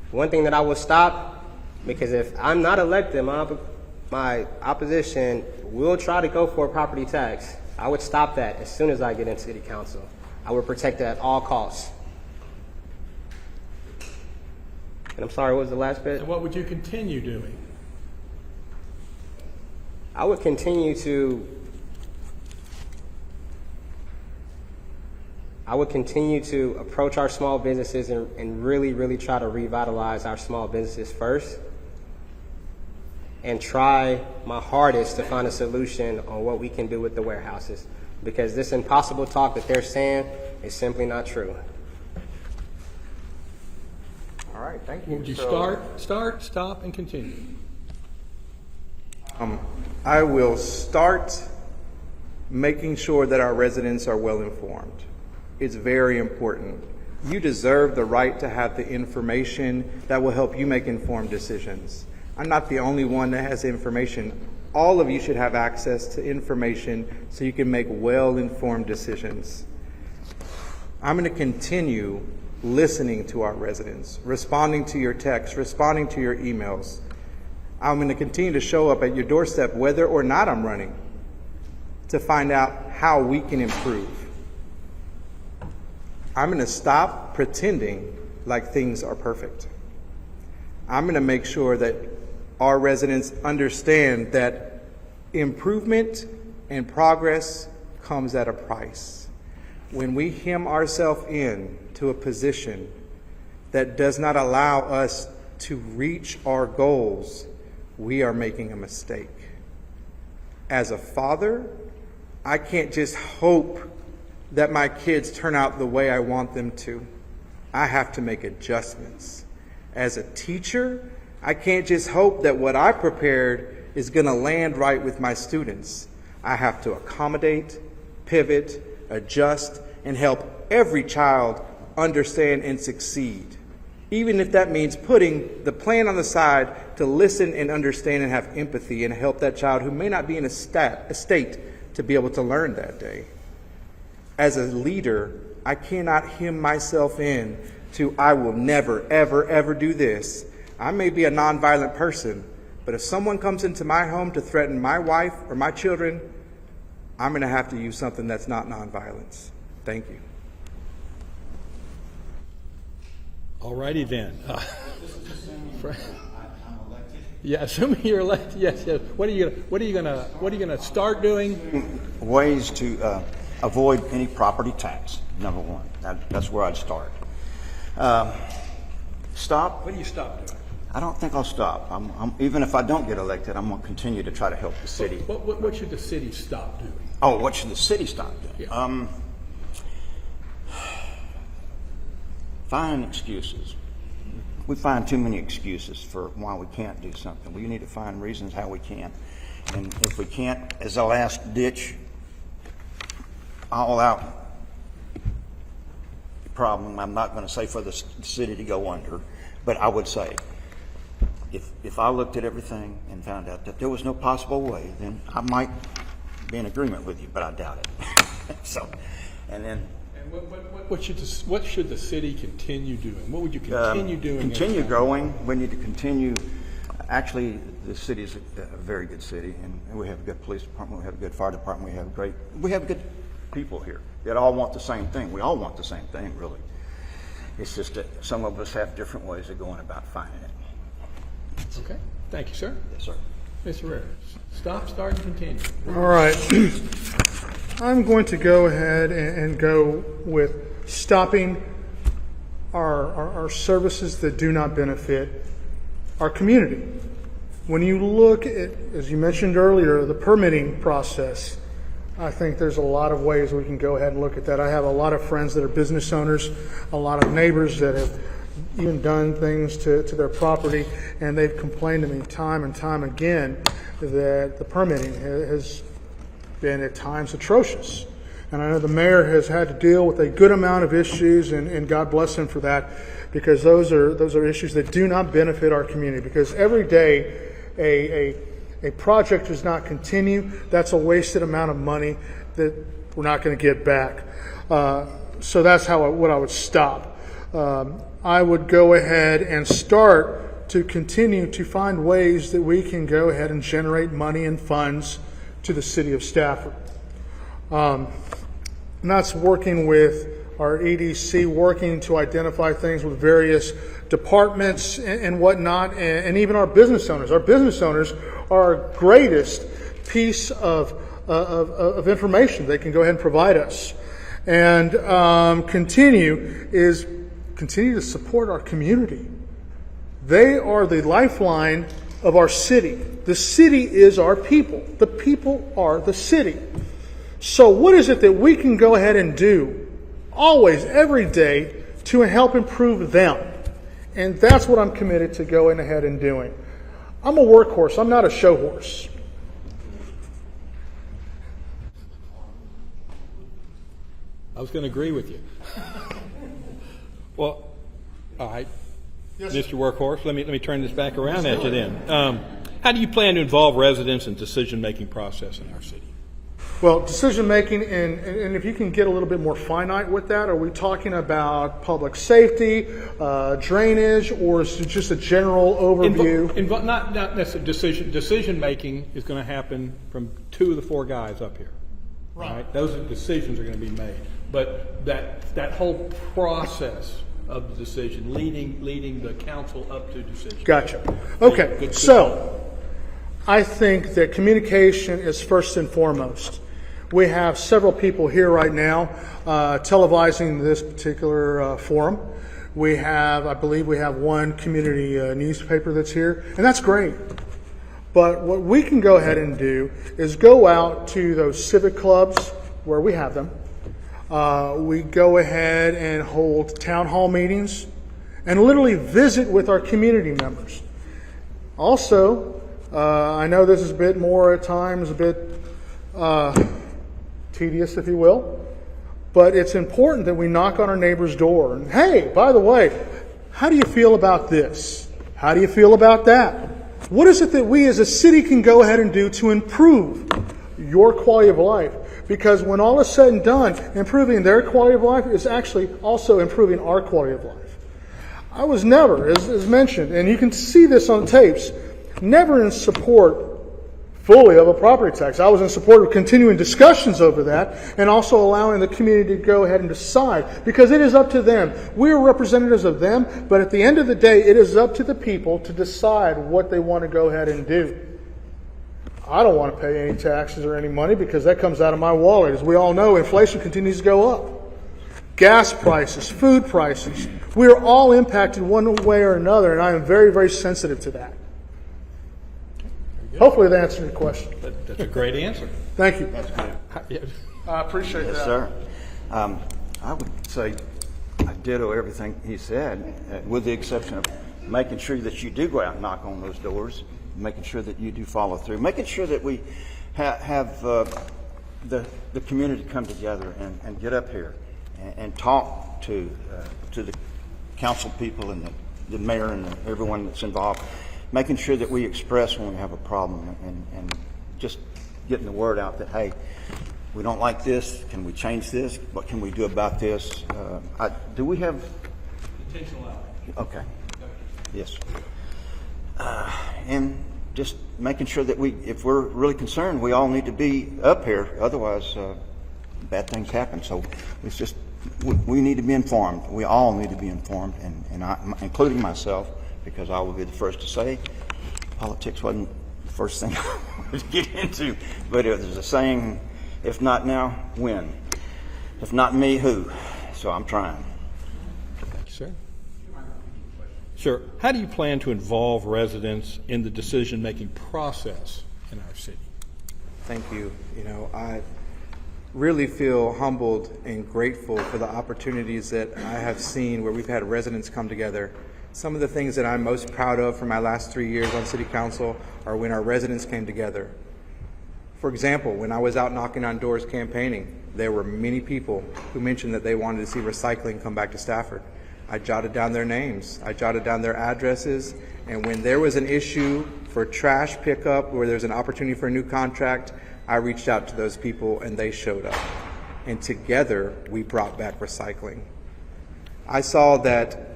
One thing that I will stop, because if I'm not elected, my opposition will try to go for a property tax. I would stop that as soon as I get into city council. I would protect it at all costs. And I'm sorry, what was the last bit? And what would you continue doing? I would continue to approach our small businesses and really, really try to revitalize our small businesses first, and try my hardest to find a solution on what we can do with the warehouses, because this impossible talk that they're saying is simply not true. All right, thank you. Would you So, start, stop, and continue? I will start making sure that our residents are well informed. It's very important. You deserve the right to have the information that will help you make informed decisions. I'm not the only one that has information. All of you should have access to information so you can make well-informed decisions. I'm going to continue listening to our residents, responding to your texts, responding to your emails. I'm going to continue to show up at your doorstep whether or not I'm running to find out how we can improve. I'm going to stop pretending like things are perfect. I'm going to make sure that our residents understand that improvement and progress comes at a price. When we hem ourselves in to a position that does not allow us to reach our goals, we are making a mistake. As a father, I can't just hope that my kids turn out the way I want them to. I have to make adjustments. As a teacher, I can't just hope that what I prepared is going to land right with my students. I have to accommodate, pivot, adjust, and help every child understand and succeed, even if that means putting the plan on the side to listen and understand and have empathy and help that child who may not be in a state to be able to learn that day. As a leader, I cannot hem myself in to, I will never, ever, ever do this. I may be a nonviolent person, but if someone comes into my home to threaten my wife or my children, I'm going to have to use something that's not nonviolence. Thank you. All righty then. Yeah, assuming you're elected. Yes. What are you gonna start doing? Ways to avoid any property tax, number one. That's where I'd start. Stop? What do you stop doing? I don't think I'll stop. Even if I don't get elected, I'm going to continue to try to help the city. What should the city stop doing? Oh, what should the city stop doing? Yeah. Find excuses. We find too many excuses for why we can't do something. We need to find reasons how we can. And if we can't, as a last ditch, all out problem, I'm not going to say for the city to go under, but I would say if I looked at everything and found out that there was no possible way, then I might be in agreement with you, but I doubt it. So, and then. What should the city continue doing? What would you continue doing? Continue growing. We need to continue. Actually, the city is a very good city, and we have a good police department. We have a good fire department. We have good people here that all want the same thing. We all want the same thing, really. It's just that some of us have different ways of going about finding it. Okay. Thank you, sir. Yes, sir. Mr. Herrera, stop, start, and continue. All right. I'm going to go ahead and go with stopping our services that do not benefit our community. When you look at, as you mentioned earlier, the permitting process, I think there's a lot of ways we can go ahead and look at that. I have a lot of friends that are business owners, a lot of neighbors that have even done things to their property, and they've complained to me time and time again that the permitting has been at times atrocious. And I know the mayor has had to deal with a good amount of issues, and God bless him for that, because those are issues that do not benefit our community. Because every day a project does not continue, that's a wasted amount of money that we're not going to get back. So that's what I would stop. I would go ahead and start to continue to find ways that we can go ahead and generate money and funds to the city of Stafford. And that's working with our EDC, working to identify things with various departments and whatnot, and even our business owners. Our business owners are our greatest piece of information they can go ahead and provide us. And continue to support our community. They are the lifeline of our city. The city is our people. The people are the city. So what is it that we can go ahead and do always, every day, to help improve them? And that's what I'm committed to going ahead and doing. I'm a workhorse. I'm not a show horse. I was going to agree with you. Well, all right. Yes, Mr. Workhorse, let me turn this back around at you then. How do you plan to involve residents in decision-making process in our city? Well, decision-making, and if you can get a little bit more finite with that, are we talking about public safety, drainage, or is it just a general overview? Not necessarily decision-making is going to happen from 2 of the 4 guys up here. Right? Those are decisions are going to be made. But that whole process of the decision, leading the council up to decision. Gotcha. Okay, so I think that communication is first and foremost. We have several people here right now televising this particular forum. I believe we have one community newspaper that's here, and that's great. But what we can go ahead and do is go out to those civic clubs where we have them. We go ahead and hold town hall meetings and literally visit with our community members. Also, I know this is a bit more at times, a bit tedious, if you will, but it's important that we knock on our neighbor's door. And hey, by the way, how do you feel about this? How do you feel about that? What is it that we as a city can go ahead and do to improve your quality of life? Because when all is said and done, improving their quality of life is actually also improving our quality of life. I was never, as mentioned, and you can see this on tapes, never in support fully of a property tax. I was in support of continuing discussions over that and also allowing the community to go ahead and decide, because it is up to them. We are representatives of them, but at the end of the day, it is up to the people to decide what they want to go ahead and do. I don't want to pay any taxes or any money because that comes out of my wallet. As we all know, inflation continues to go up. Gas prices, food prices, we are all impacted one way or another, and I am very, very sensitive to that. Hopefully that answered your question. That's a great answer. Thank you. That's good. I appreciate Yes, that. sir. I would say I ditto everything he said, with the exception of making sure that you do go out and knock on those doors, making sure that you do follow through, making sure that we have the community come together and get up here and talk to the council people and the mayor and everyone that's involved, making sure that we express when we have a problem and just getting the word out that, hey, we don't like this. Can we change this? What can we do about this? Do we have Potential out. Okay. Yes. And just making sure that if we're really concerned, we all need to be up here. Otherwise, bad things happen. So it's just, we need to be informed. We all need to be informed, and I, including myself, because I will be the first to say politics wasn't the first thing I wanted to get into. But there's a saying, if not now, when? If not me, who? So I'm trying. Thank you, sir. Sure. How do you plan to involve residents in the decision-making process in our city? Thank you. You know, I really feel humbled and grateful for the opportunities that I have seen where we've had residents come together. Some of the things that I'm most proud of from my last 3 years on City Council are when our residents came together. For example, when I was out knocking on doors campaigning, there were many people who mentioned that they wanted to see recycling come back to Stafford. I jotted down their names, I jotted down their addresses, and when there was an issue for trash pickup where there's an opportunity for a new contract, I reached out to those people and they showed up. And together, we brought back recycling. I saw that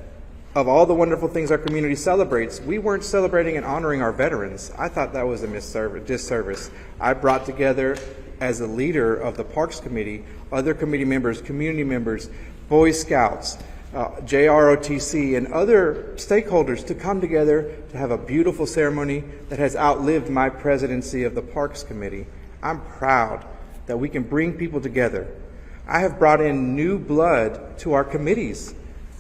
of all the wonderful things our community celebrates, we weren't celebrating and honoring our veterans. I thought that was a disservice. I brought together, as a leader of the Parks Committee, other committee members, community members, Boy Scouts, JROTC, and other stakeholders to come together to have a beautiful ceremony that has outlived my presidency of the Parks Committee. I'm proud that we can bring people together. I have brought in new blood to our committees,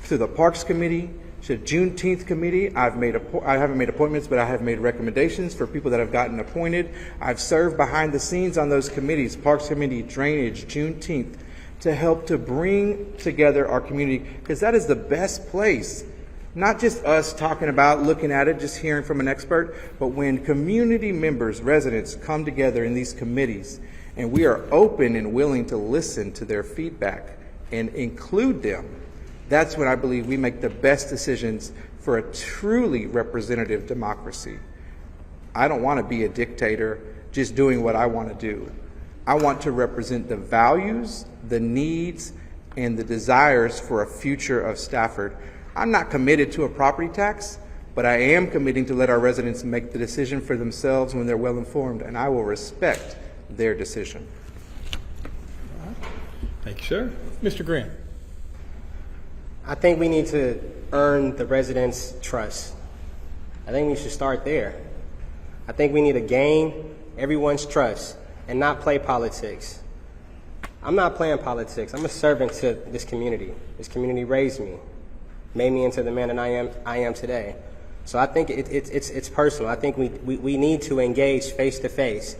to the Parks Committee, to Juneteenth Committee. I haven't made appointments, but I have made recommendations for people that have gotten appointed. I've served behind the scenes on those committees, Parks Committee, Drainage, Juneteenth, to help to bring together our community, because that is the best place. Not just us talking about, looking at it, just hearing from an expert, but when community members, residents come together in these committees and we are open and willing to listen to their feedback and include them, that's when I believe we make the best decisions for a truly representative democracy. I don't want to be a dictator just doing what I want to do. I want to represent the values, the needs, and the desires for a future of Stafford. I'm not committed to a property tax, but I am committing to let our residents make the decision for themselves when they're well informed, and I will respect their decision. Thank you, sir. Mr. Grant. I think we need to earn the residents' trust. I think we should start there. I think we need to gain everyone's trust and not play politics. I'm not playing politics. I'm a servant to this community. This community raised me, made me into the man that I am today. So I think it's personal. I think we need to engage face to face.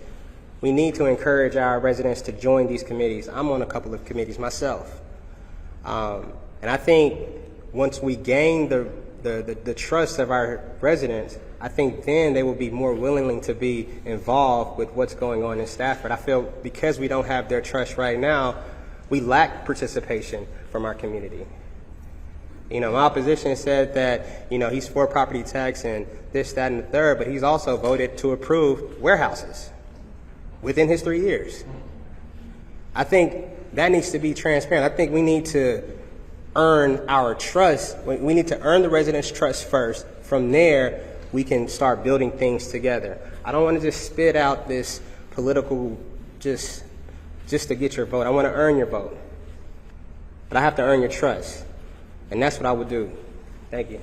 We need to encourage our residents to join these committees. I'm on a couple of committees myself. And I think once we gain the trust of our residents, I think then they will be more willing to be involved with what's going on in Stafford. I feel because we don't have their trust right now, we lack participation from our community. You know, my opposition said that, you know, he's for property tax and this, that, and the third, but he's also voted to approve warehouses within his 3 years. I think that needs to be transparent. I think we need to earn our trust. We need to earn the residents' trust first. From there, we can start building things together. I don't want to just spit out this political just to get your vote. I want to earn your vote. But I have to earn your trust. And that's what I would do. Thank you.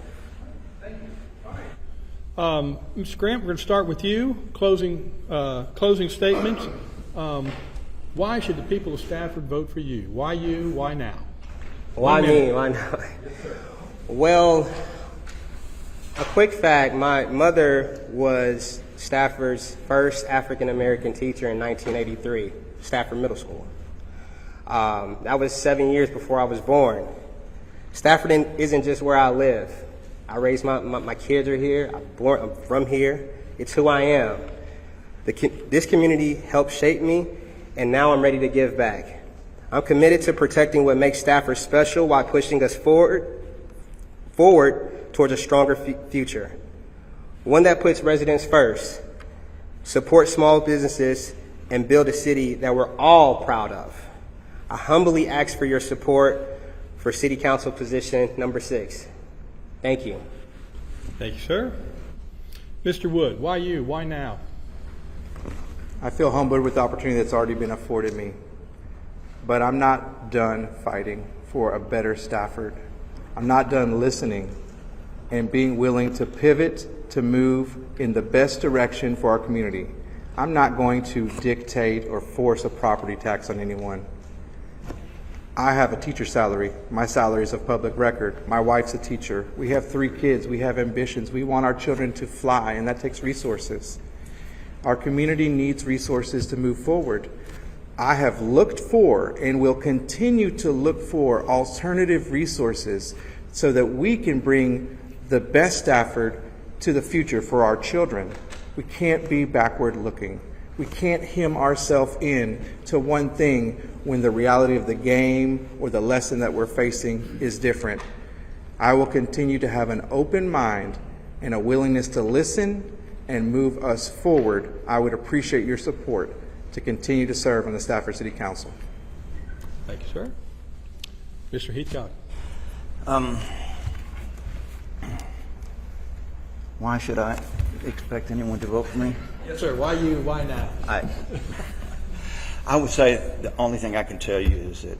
Mr. Grant, we're going to start with you. Closing statements. Why should the people of Stafford vote for you? Why you? Why now? Why me? Why not? Well, a quick fact, my mother was Stafford's first African-American teacher in 1983, Stafford Middle School. That was 7 years before I was born. Stafford isn't just where I live. I raised my kids are here. I'm from here. It's who I am. This community helped shape me, and now I'm ready to give back. I'm committed to protecting what makes Stafford special while pushing us forward towards a stronger future. One that puts residents first, support small businesses, and build a city that we're all proud of. I humbly ask for your support for City Council position number 6. Thank you. Thank you, sir. Mr. Wood, why you? Why now? I feel humbled with the opportunity that's already been afforded me. But I'm not done fighting for a better Stafford. I'm not done listening and being willing to pivot to move in the best direction for our community. I'm not going to dictate or force a property tax on anyone. I have a teacher's salary. My salary is of public record. My wife's a teacher. We have 3 kids. We have ambitions. We want our children to fly, and that takes resources. Our community needs resources to move forward. I have looked for and will continue to look for alternative resources so that we can bring the best Stafford to the future for our children. We can't be backward looking. We can't hem ourselves in to one thing when the reality of the game or the lesson that we're facing is different. I will continue to have an open mind and a willingness to listen and move us forward. I would appreciate your support to continue to serve on the Stafford City Council. Thank you, sir. Mr. Heathcock. Why should I expect anyone to vote for me? Yes, sir. Why you? Why now? I would say the only thing I can tell you is that,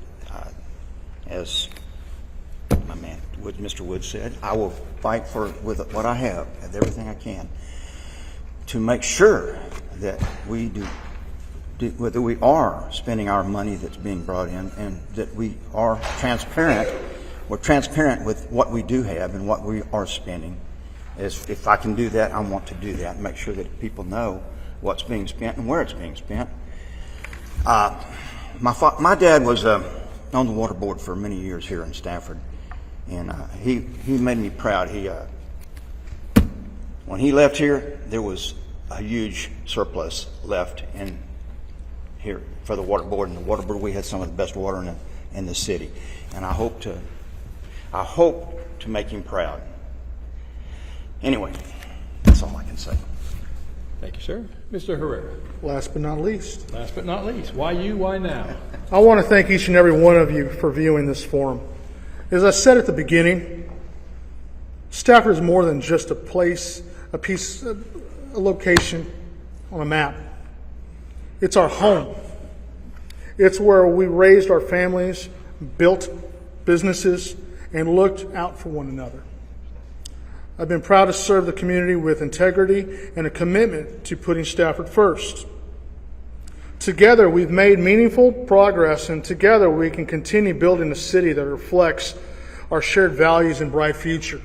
as my man, what Mr. Wood said, I will fight with what I have, with everything I can, to make sure that we whether we are spending our money that's being brought in, and that we are transparent. We're transparent with what we do have and what we are spending. If I can do that, I want to do that and make sure that people know what's being spent and where it's being spent. My dad was on the water board for many years here in Stafford, and he made me proud. When he left here, there was a huge surplus left in here for the water board. And the water board, we had some of the best water in the city, and I hope to make him proud. Anyway, that's all I can say. Thank you, sir. Mr. Herrera. Last but not least, Last but not least, why you? Why now? I want to thank each and every one of you for viewing this forum. As I said at the beginning, Stafford is more than just a place, a location on a map. It's our home. It's where we raised our families, built businesses, and looked out for one another. I've been proud to serve the community with integrity and a commitment to putting Stafford first. Together, we've made meaningful progress, and together we can continue building a city that reflects our shared values and bright future.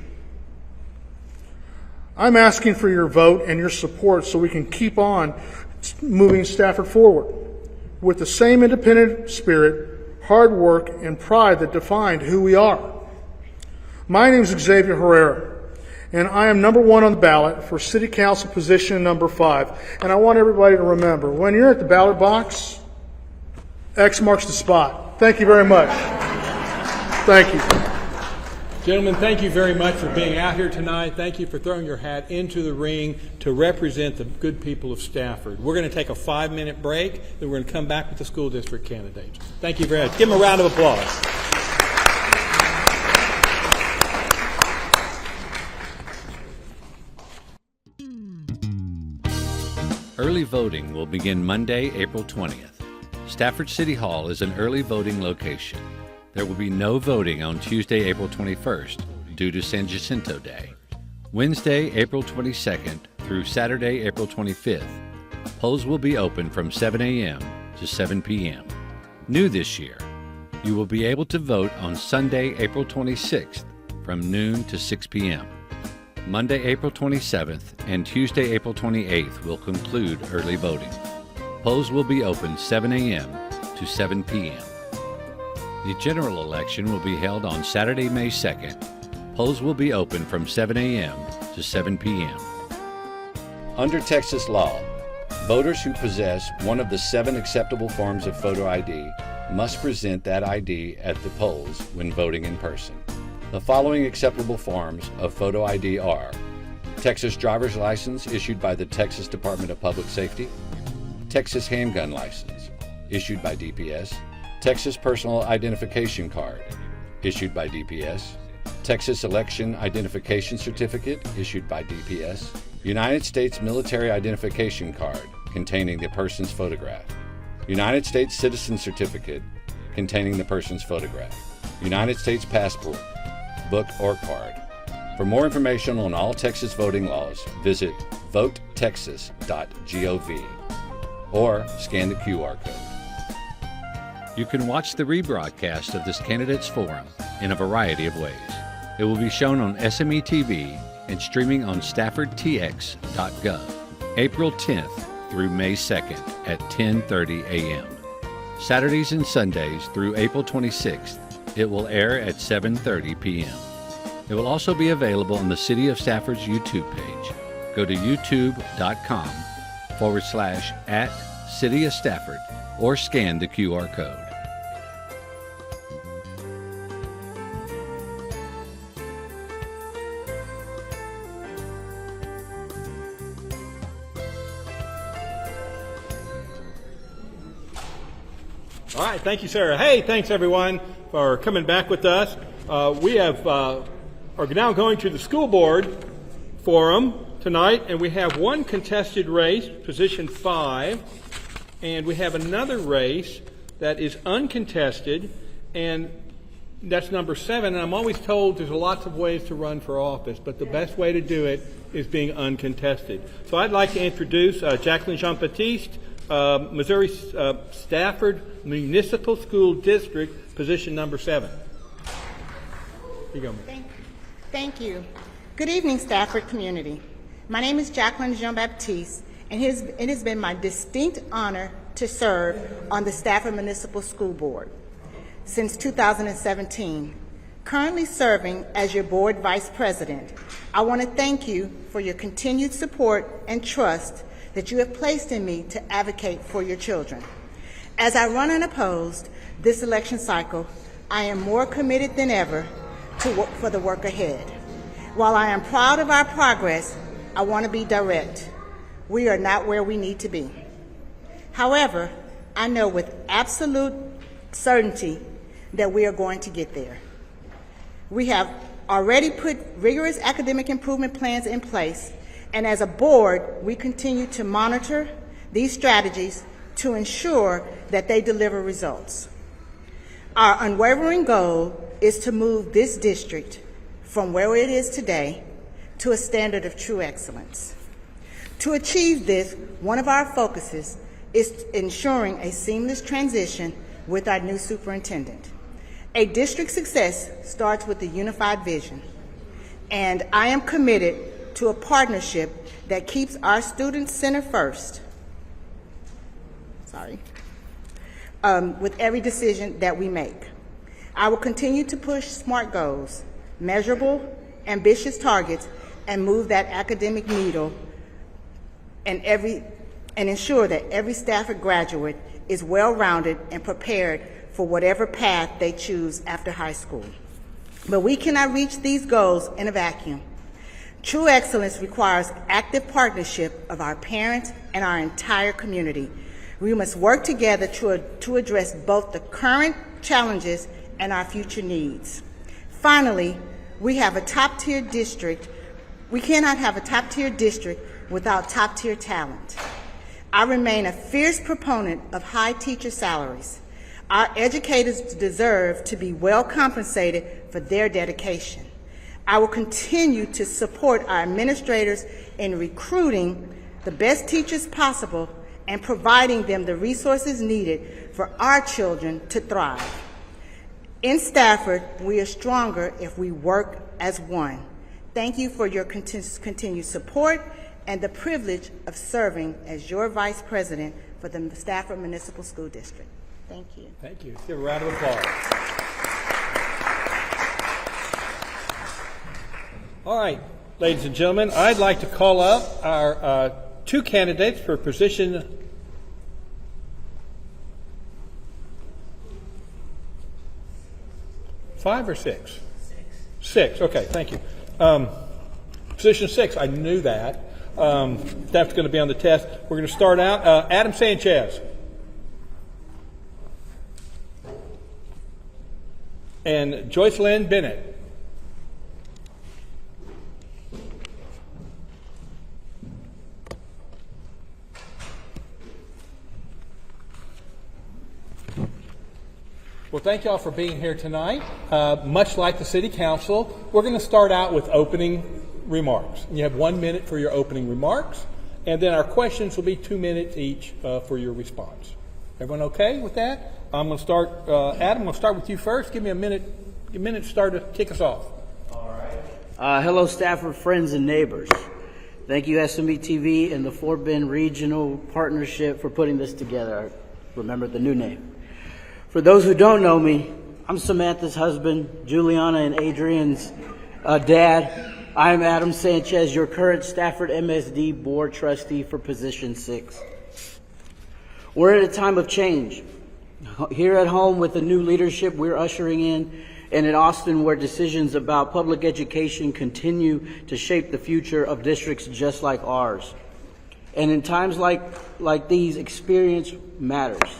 I'm asking for your vote and your support so we can keep on moving Stafford forward with the same independent spirit, hard work, and pride that defined who we are. My name is Xavier Herrera, and I am number 1 on the ballot for City Council position number 5. And I want everybody to remember, when you're at the ballot box, X marks the spot. Thank you very much. Thank you. Gentlemen, thank you very much for being out here tonight. Thank you for throwing your hat into the ring to represent the good people of Stafford. We're going to take a 5-minute break, then we're going to come back with the school district candidates. Thank you very much. Give them a round of applause. Early voting will begin Monday, April 20th. Stafford City Hall is an early voting location. There will be no voting on Tuesday, April 21st due to San Jacinto Day. Wednesday, April 22nd through Saturday, April 25th, polls will be open from 7 a.m. to 7 p.m. New this year, you will be able to vote on Sunday, April 26th from noon to 6 p.m. Monday, April 27th and Tuesday, April 28th will conclude early voting. Polls will be open 7 a.m. to 7 p.m. The general election will be held on Saturday, May 2nd. Polls will be open from 7 a.m. to 7 p.m. Under Texas law, voters who possess one of the 7 acceptable forms of photo ID must present that ID at the polls when voting in person. The following acceptable forms of photo ID are Texas driver's license issued by the Texas Department of Public Safety, Texas handgun license issued by DPS, Texas personal identification card issued by DPS, Texas election identification certificate issued by DPS, United States military identification card containing the person's photograph, United States citizen certificate containing the person's photograph, United States passport, book or card. For more information on all Texas voting laws, visit votetexas.gov or scan the QR code. You can watch the rebroadcast of this candidates forum in a variety of ways. It will be shown on SME TV and streaming on staffordtx.gov, April 10th through May 2nd at 10:30 a.m. Saturdays and Sundays through April 26th, it will air at 7:30 p.m. It will also be available on the City of Stafford's YouTube page. Go to youtube.com/@City of Stafford or scan the QR code. All right, thank you, Sarah. Hey, thanks everyone for coming back with us. We are now going to the school board forum tonight, and we have one contested race, position 5, and we have another race that is uncontested, and that's number 7. And I'm always told there's lots of ways to run for office, but the best way to do it is being uncontested. So I'd like to introduce Jacqueline Jean-Baptiste, Missouri Stafford Municipal School District, position number 7. Here you go. Thank you. Good evening, Stafford community. My name is Jacqueline Jean-Baptiste, and it has been my distinct honor to serve on the Stafford Municipal School Board since 2017. Currently serving as your board vice president, I want to thank you for your continued support and trust that you have placed in me to advocate for your children. As I run unopposed this election cycle, I am more committed than ever to work for the work ahead. While I am proud of our progress, I want to be direct. We are not where we need to be. However, I know with absolute certainty that we are going to get there. We have already put rigorous academic improvement plans in place, and as a board, we continue to monitor these strategies to ensure that they deliver results. Our unwavering goal is to move this district from where it is today to a standard of true excellence. To achieve this, one of our focuses is ensuring a seamless transition with our new superintendent. A district success starts with a unified vision, and I am committed to a partnership that keeps our students center first. With every decision that we make. I will continue to push SMART goals, measurable, ambitious targets, and move that academic needle and ensure that every Stafford graduate is well-rounded and prepared for whatever path they choose after high school. But we cannot reach these goals in a vacuum. True excellence requires active partnership of our parents and our entire community. We must work together to address both the current challenges and our future needs. Finally, we have a top-tier district. We cannot have a top-tier district without top-tier talent. I remain a fierce proponent of high teacher salaries. Our educators deserve to be well compensated for their dedication. I will continue to support our administrators in recruiting the best teachers possible and providing them the resources needed for our children to thrive. In Stafford, we are stronger if we work as one. Thank you for your continued support and the privilege of serving as your Vice President for the Stafford Municipal School District. Thank you. Thank you. Let's give a round of applause. All right, ladies and gentlemen, I'd like to call up our two candidates for position 5 or 6? 6. Okay, thank you. Position 6, I knew that. That's going to be on the test. We're going to start out. Adam Sanchez. And Joyce Lynn Bennett. Well, thank you all for being here tonight. Much like the City Council, we're going to start out with opening remarks. You have 1 minute for your opening remarks, and then our questions will be 2 minutes each for your response. Everyone okay with that? I'm going to start, Adam, I'm going to start with you first. Give me a minute to start to kick us off. All right. Hello, Stafford friends and neighbors. Thank you, SME TV and the Fort Bend Regional Partnership for putting this together. Remember the new name. For those who don't know me, I'm Samantha's husband, Juliana and Adrian's dad. I'm Adam Sanchez, your current Stafford MSD Board Trustee for Position 6. We're at a time of change. Here at home with the new leadership we're ushering in, and in Austin where decisions about public education continue to shape the future of districts just like ours. And in times like these, experience matters.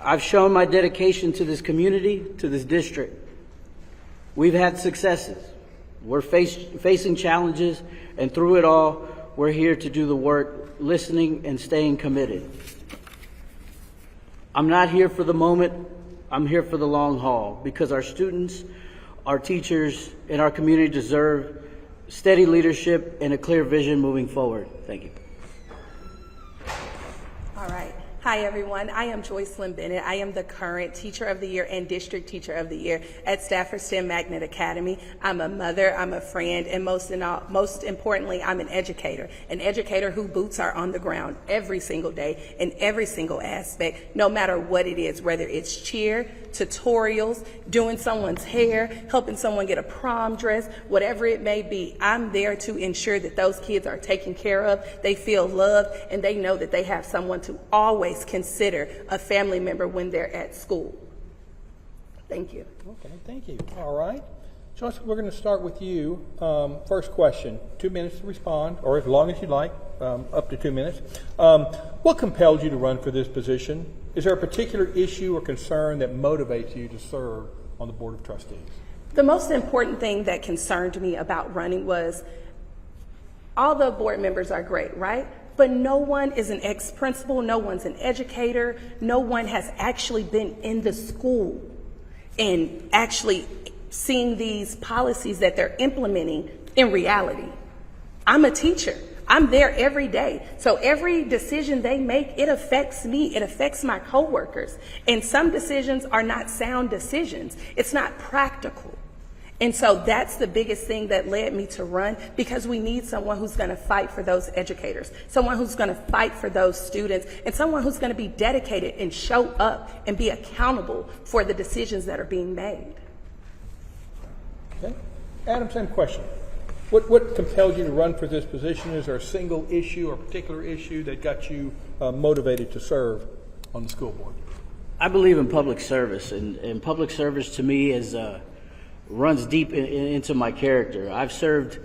I've shown my dedication to this community, to this district. We've had successes. We're facing challenges, and through it all, we're here to do the work, listening and staying committed. I'm not here for the moment. I'm here for the long haul, because our students, our teachers, and our community deserve steady leadership and a clear vision moving forward. Thank you. All right. Hi, everyone. I am Joyce Lynn Bennett. I am the current Teacher of the Year and District Teacher of the Year at Stafford STEM Magnet Academy. I'm a mother, I'm a friend, and most importantly, I'm an educator whose boots are on the ground every single day in every single aspect, no matter what it is, whether it's cheer, tutorials, doing someone's hair, helping someone get a prom dress, whatever it may be. I'm there to ensure that those kids are taken care of, they feel loved, and they know that they have someone to always consider a family member when they're at school. Thank you. Okay, thank you. All right. Joyce, we're going to start with you. First question, 2 minutes to respond, or as long as you like, up to 2 minutes. What compelled you to run for this position? Is there a particular issue or concern that motivates you to serve on the Board of Trustees? The most important thing that concerned me about running was all the board members are great, right? But no one is an ex-principal, no one's an educator, no one has actually been in the school and actually seeing these policies that they're implementing in reality. I'm a teacher. I'm there every day. So every decision they make, it affects me. It affects my coworkers. And some decisions are not sound decisions. It's not practical. And so that's the biggest thing that led me to run, because we need someone who's going to fight for those educators, someone who's going to fight for those students, and someone who's going to be dedicated and show up and be accountable for the decisions that are being made. Okay. Adam, same question. What compelled you to run for this position? Is there a single issue or particular issue that got you motivated to serve on the school board? I believe in public service, and public service to me is runs deep into my character. I've served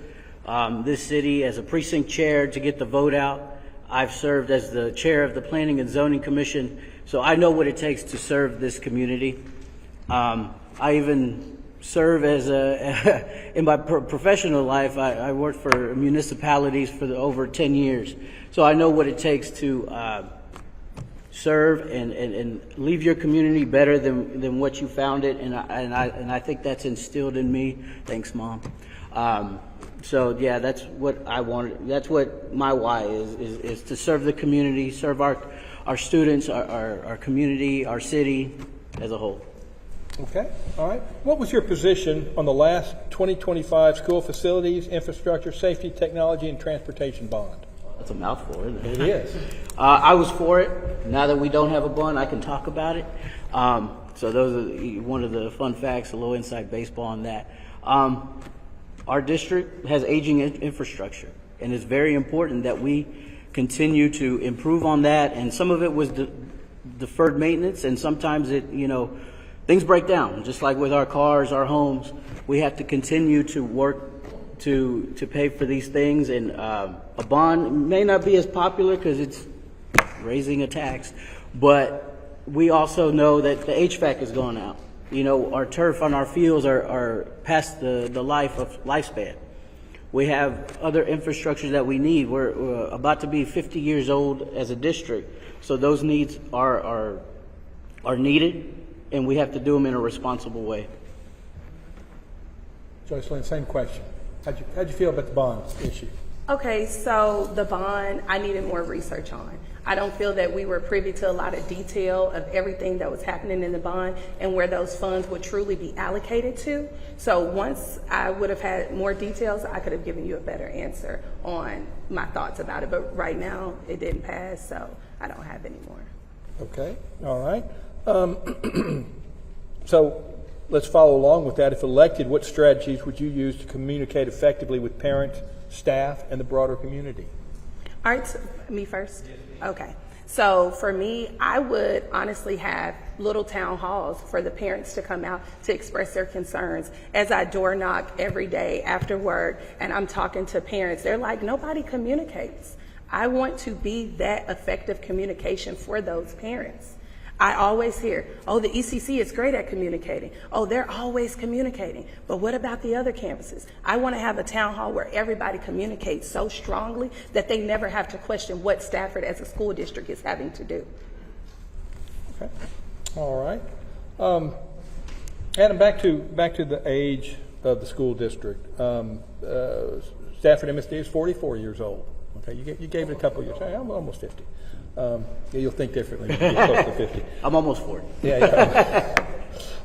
this city as a precinct chair to get the vote out. I've served as the chair of the Planning and Zoning Commission, so I know what it takes to serve this community. I even serve as in my professional life, I worked for municipalities for over 10 years. So I know what it takes to serve and leave your community better than what you found it. And I think that's instilled in me. Thanks, Mom. So yeah, that's what I wanted. That's what my why is to serve the community, serve our students, our community, our city as a whole. Okay, all right. What was your position on the last 2025 school facilities, infrastructure, safety, technology, and transportation bond? That's a mouthful, isn't it? It is. I was for it. Now that we don't have a bond, I can talk about it. So those are one of the fun facts, a little inside baseball on that. Our district has aging infrastructure, and it's very important that we continue to improve on that. And some of it was deferred maintenance, and sometimes things break down. Just like with our cars, our homes, we have to continue to work to pay for these things. And a bond may not be as popular because it's raising a tax, but we also know that the HVAC is going out. Our turf on our fields are past the lifespan. We have other infrastructure that we need. We're about to be 50 years old as a district, so those needs are needed, and we have to do them in a responsible way. Joycelyn, same question. How'd you feel about the bond issue? Okay, so the bond, I needed more research on. I don't feel that we were privy to a lot of detail of everything that was happening in the bond and where those funds would truly be allocated to. So once I would have had more details, I could have given you a better answer on my thoughts about it. But right now, it didn't pass, so I don't have any more. Okay, all right. So let's follow along with that. If elected, what strategies would you use to communicate effectively with parents, staff, and the broader community? All right, so me first? Okay. So for me, I would honestly have little town halls for the parents to come out to express their concerns. As I door knock every day after work and I'm talking to parents, they're like, nobody communicates. I want to be that effective communication for those parents. I always hear, oh, the ECC is great at communicating. Oh, they're always communicating. But what about the other campuses? I want to have a town hall where everybody communicates so strongly that they never have to question what Stafford as a school district is having to do. Okay. All right. Adam, back to the age of the school district. Stafford MSD is 44 years old. Okay, you gave it a couple of years. I'm almost 50. You'll think differently when you get close to 50. I'm almost 40. Yeah.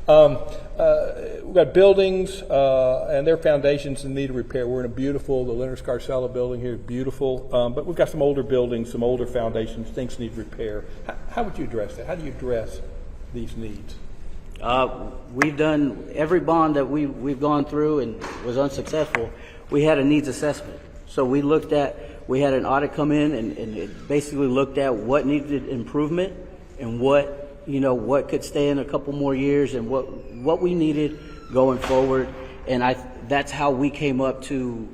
We've got buildings and their foundations in need of repair. We're in a beautiful, the Leonard Scarcella building here is beautiful, but we've got some older buildings, some older foundations, things need repair. How would you address that? How do you address these needs? We've done every bond that we've gone through and was unsuccessful. We had a needs assessment. So we had an audit come in and it basically looked at what needed improvement and what could stay in a couple more years and what we needed going forward. And that's how we came up to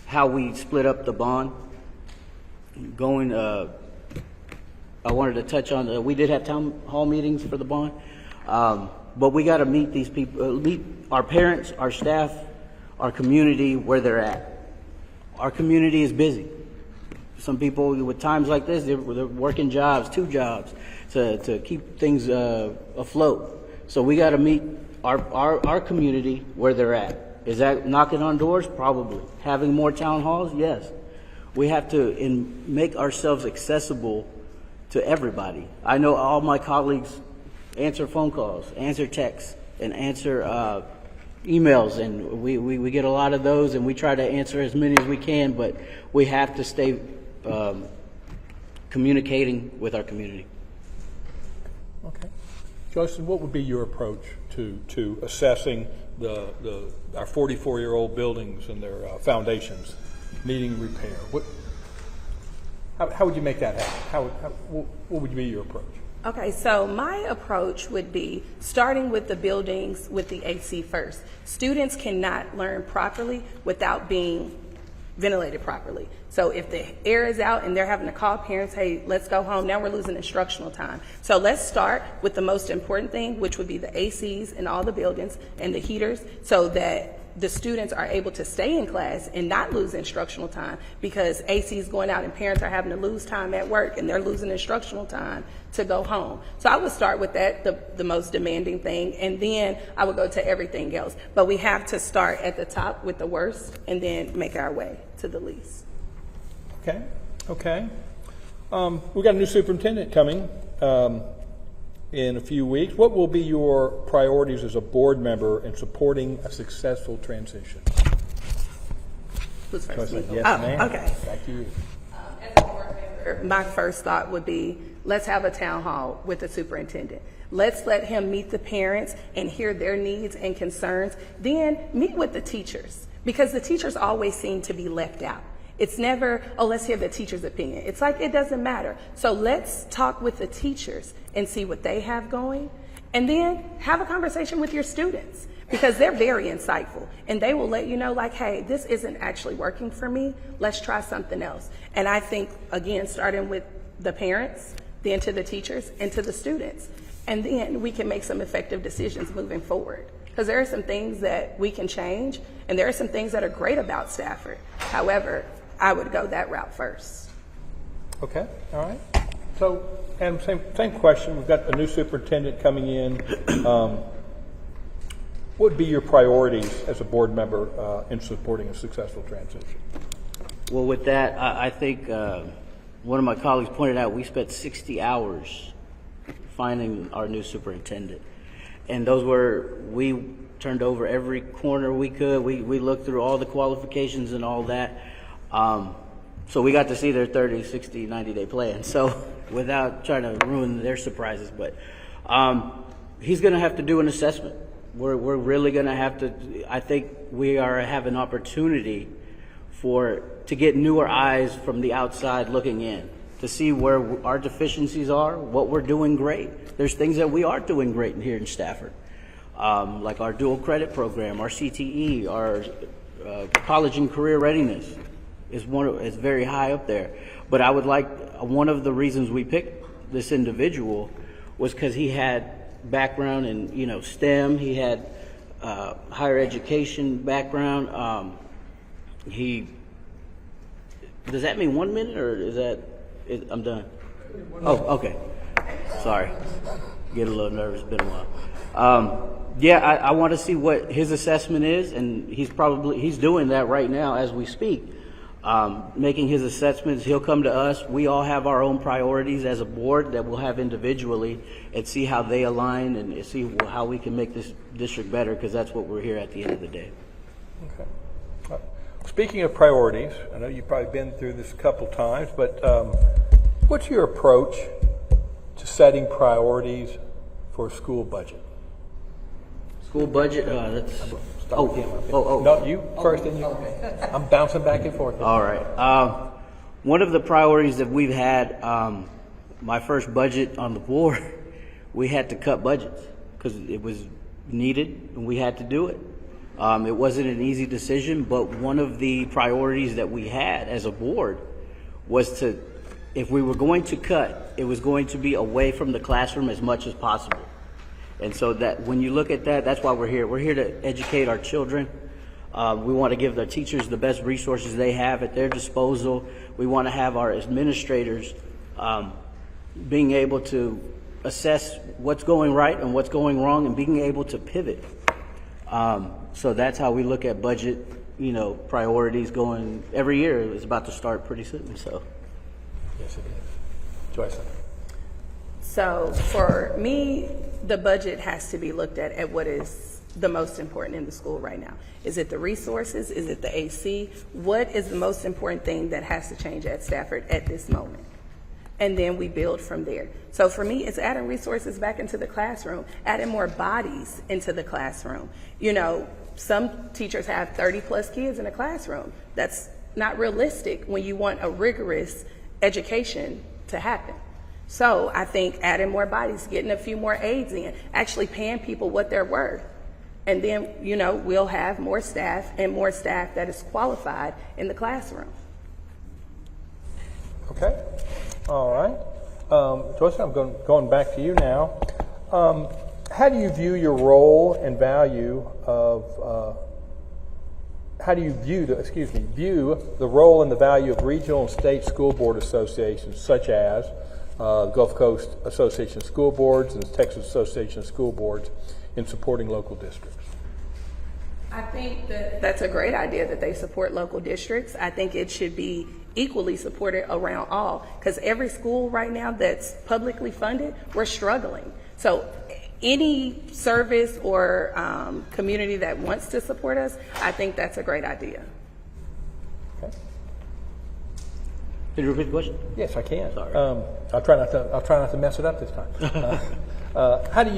how we split up the bond. I wanted to touch on, we did have town hall meetings for the bond, but we got to meet these people, meet our parents, our staff, our community where they're at. Our community is busy. Some people with times like this, they're working jobs, 2 jobs, to keep things afloat. So we got to meet our community where they're at. Is that knocking on doors? Probably. Having more town halls? Yes. We have to make ourselves accessible to everybody. I know all my colleagues answer phone calls, answer texts, and answer emails, and we get a lot of those, and we try to answer as many as we can, but we have to stay communicating with our community. Okay. Joycelyn, what would be your approach to assessing our 44-year-old buildings and their foundations needing repair? How would you make that happen? What would be your approach? Okay, so my approach would be starting with the buildings with the AC first. Students cannot learn properly without being ventilated properly. So if the air is out and they're having to call parents, hey, let's go home, now we're losing instructional time. So let's start with the most important thing, which would be the ACs in all the buildings and the heaters, so that the students are able to stay in class and not lose instructional time, because AC is going out and parents are having to lose time at work and they're losing instructional time to go home. So I would start with that, the most demanding thing, and then I would go to everything else. But we have to start at the top with the worst and then make our way to the least. Okay, okay. We got a new superintendent coming in a few weeks. What will be your priorities as a board member in supporting a successful transition? Who's So I first? said, yes, Oh, ma'am. okay. Back to you. As a board member, my first thought would be, let's have a town hall with the superintendent. Let's let him meet the parents and hear their needs and concerns. Then meet with the teachers, because the teachers always seem to be left out. It's never, oh, let's hear the teacher's opinion. It's like, it doesn't matter. So let's talk with the teachers and see what they have going. And then have a conversation with your students, because they're very insightful and they will let you know, like, hey, this isn't actually working for me. Let's try something else. And I think, again, starting with the parents, then to the teachers and to the students. And then we can make some effective decisions moving forward. Because there are some things that we can change, and there are some things that are great about Stafford. However, I would go that route first. Okay, all right. So, and same question. We've got a new superintendent coming in. What would be your priorities as a board member in supporting a successful transition? Well, with that, I think one of my colleagues pointed out we spent 60 hours finding our new superintendent. And those were, we turned over every corner we could. We looked through all the qualifications and all that. So we got to see their 30, 60, 90-day plan. So without trying to ruin their surprises, but he's going to have to do an assessment. We're really going to have to, I think we have an opportunity to get newer eyes from the outside looking in, to see where our deficiencies are, what we're doing great. There's things that we are doing great here in Stafford, like our dual credit program, our CTE, our college and career readiness is very high up there. But I would like, one of the reasons we picked this individual was because he had background in STEM. He had higher education background. Does that mean 1 minute, or is that? I'm done. Oh, okay. Sorry. Get a little nervous. It's been a while. Yeah, I want to see what his assessment is, and he's doing that right now as we speak. Making his assessments. He'll come to us. We all have our own priorities as a board that we'll have individually, and see how they align and see how we can make this district better, because that's what we're here at the end of the day. Okay. Speaking of priorities, I know you've probably been through this a couple times, but what's your approach to setting priorities for a school budget? School budget? No, you first, and you. Okay. I'm bouncing back and forth. All right. One of the priorities that we've had, my first budget on the board, we had to cut budgets because it was needed and we had to do it. It wasn't an easy decision, but one of the priorities that we had as a board was to, if we were going to cut, it was going to be away from the classroom as much as possible. And so that when you look at that, that's why we're here. We're here to educate our children. We want to give the teachers the best resources they have at their disposal. We want to have our administrators being able to assess what's going right and what's going wrong and being able to pivot. So that's how we look at budget, priorities going every year. It's about to start pretty soon. So, yes, it is. Joyce. So for me, the budget has to be looked at what is the most important in the school right now. Is it the resources? Is it the AC? What is the most important thing that has to change at Stafford at this moment? And then we build from there. So for me, it's adding resources back into the classroom, adding more bodies into the classroom. Some teachers have 30 plus kids in a classroom. That's not realistic when you want a rigorous education to happen. So I think adding more bodies, getting a few more aides in, actually paying people what they're worth. And then, we'll have more staff and more staff that is qualified in the classroom. Okay. All right. Joyce, I'm going back to you now. How do you view your role and value of, how do you view the role and the value of regional and state school board associations, such as Gulf Coast Association of School Boards and the Texas Association of School Boards, in supporting local districts? I think that that's a great idea that they support local districts. I think it should be equally supported around all, because every school right now that's publicly funded, we're struggling. So any service or community that wants to support us, I think that's a great idea. Okay. Can you repeat the question? Yes, I can. Sorry. I'll try not to mess it up this time. How do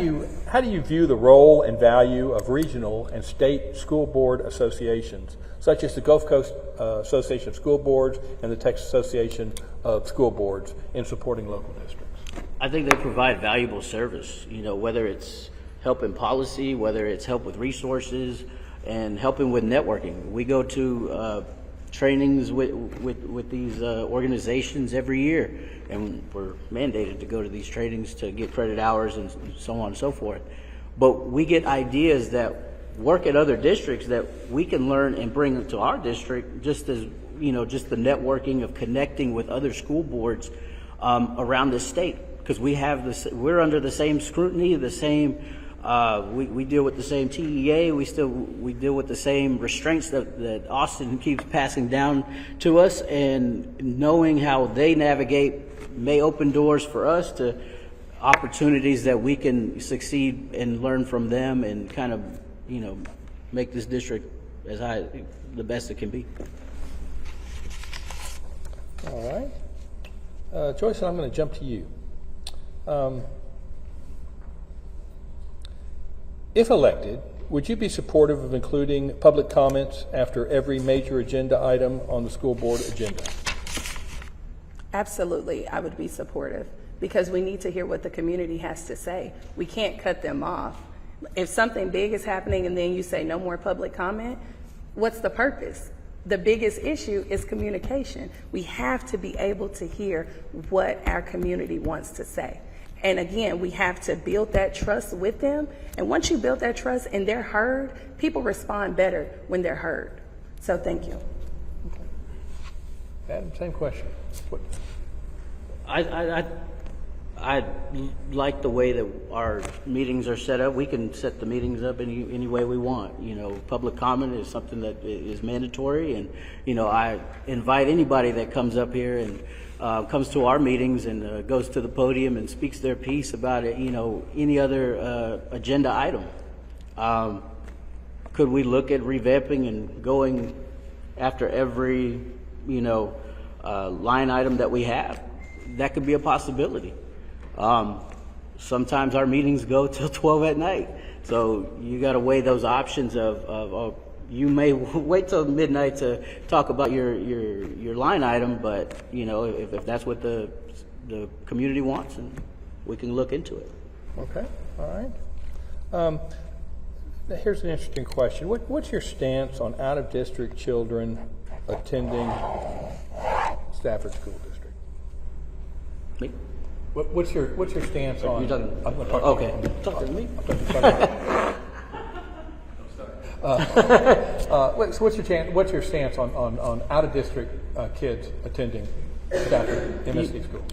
you view the role and value of regional and state school board associations, such as the Gulf Coast Association of School Boards and the Texas Association of School Boards, in supporting local districts? I think they provide valuable service, whether it's help in policy, whether it's help with resources, and helping with networking. We go to trainings with these organizations every year, and we're mandated to go to these trainings to get credit hours and so on and so forth. But we get ideas that work at other districts that we can learn and bring to our district, just as, just the networking of connecting with other school boards around the state. Because we're under the same scrutiny, the same, we deal with the same TEA, we deal with the same restraints that Austin keeps passing down to us, and knowing how they navigate may open doors for us to opportunities that we can succeed and learn from them, and kind of, make this district the best it can be. All right. Joyce, I'm going to jump to you. If elected, would you be supportive of including public comments after every major agenda item on the school board agenda? Absolutely, I would be supportive, because we need to hear what the community has to say. We can't cut them off. If something big is happening and then you say no more public comment, what's the purpose? The biggest issue is communication. We have to be able to hear what our community wants to say. And again, we have to build that trust with them. And once you build that trust and they're heard, people respond better when they're heard. So thank you. Adam, same question. What? I like the way that our meetings are set up. We can set the meetings up any way we want. Public comment is something that is mandatory, and I invite anybody that comes up here and comes to our meetings and goes to the podium and speaks their piece about it, any other agenda item. Could we look at revamping and going after every, line item that we have? That could be a possibility. Sometimes our meetings go till 12 at night. So you got to weigh those options of you may wait till midnight to talk about your line item, but if that's what the community wants, and we can look into it. Okay, all right. Here's an interesting question. What's your stance on out-of-district children attending Stafford School District? Me? What's your stance on? You're talking. I'm gonna talk Okay. Talk to me. So what's your stance on out-of-district kids attending Stafford MSD schools?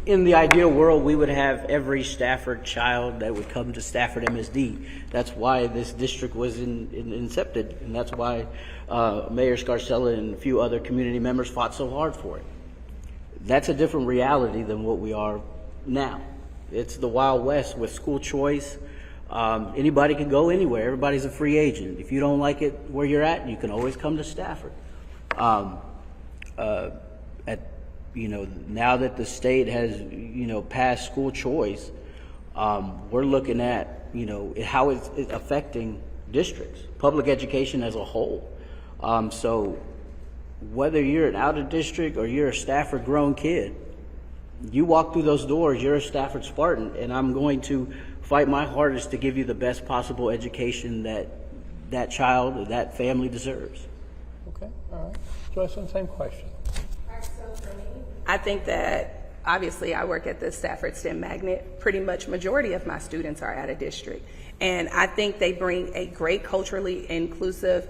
In the ideal world, we would have every Stafford child that would come to Stafford MSD. That's why this district was incepted, and that's why Mayor Scarcella and a few other community members fought so hard for it. That's a different reality than what we are now. It's the Wild West with school choice. Anybody can go anywhere. Everybody's a free agent. If you don't like it where you're at, you can always come to Stafford. Now that the state has, passed school choice, we're looking at, how it's affecting districts, public education as a whole. So whether you're an out-of-district or you're a Stafford grown kid, you walk through those doors, you're a Stafford Spartan, and I'm going to fight my hardest to give you the best possible education that that child or that family deserves. Okay, all right. Joycelyn, same question. I think that obviously I work at the Stafford STEM Magnet. Pretty much majority of my students are out of district. And I think they bring a great culturally inclusive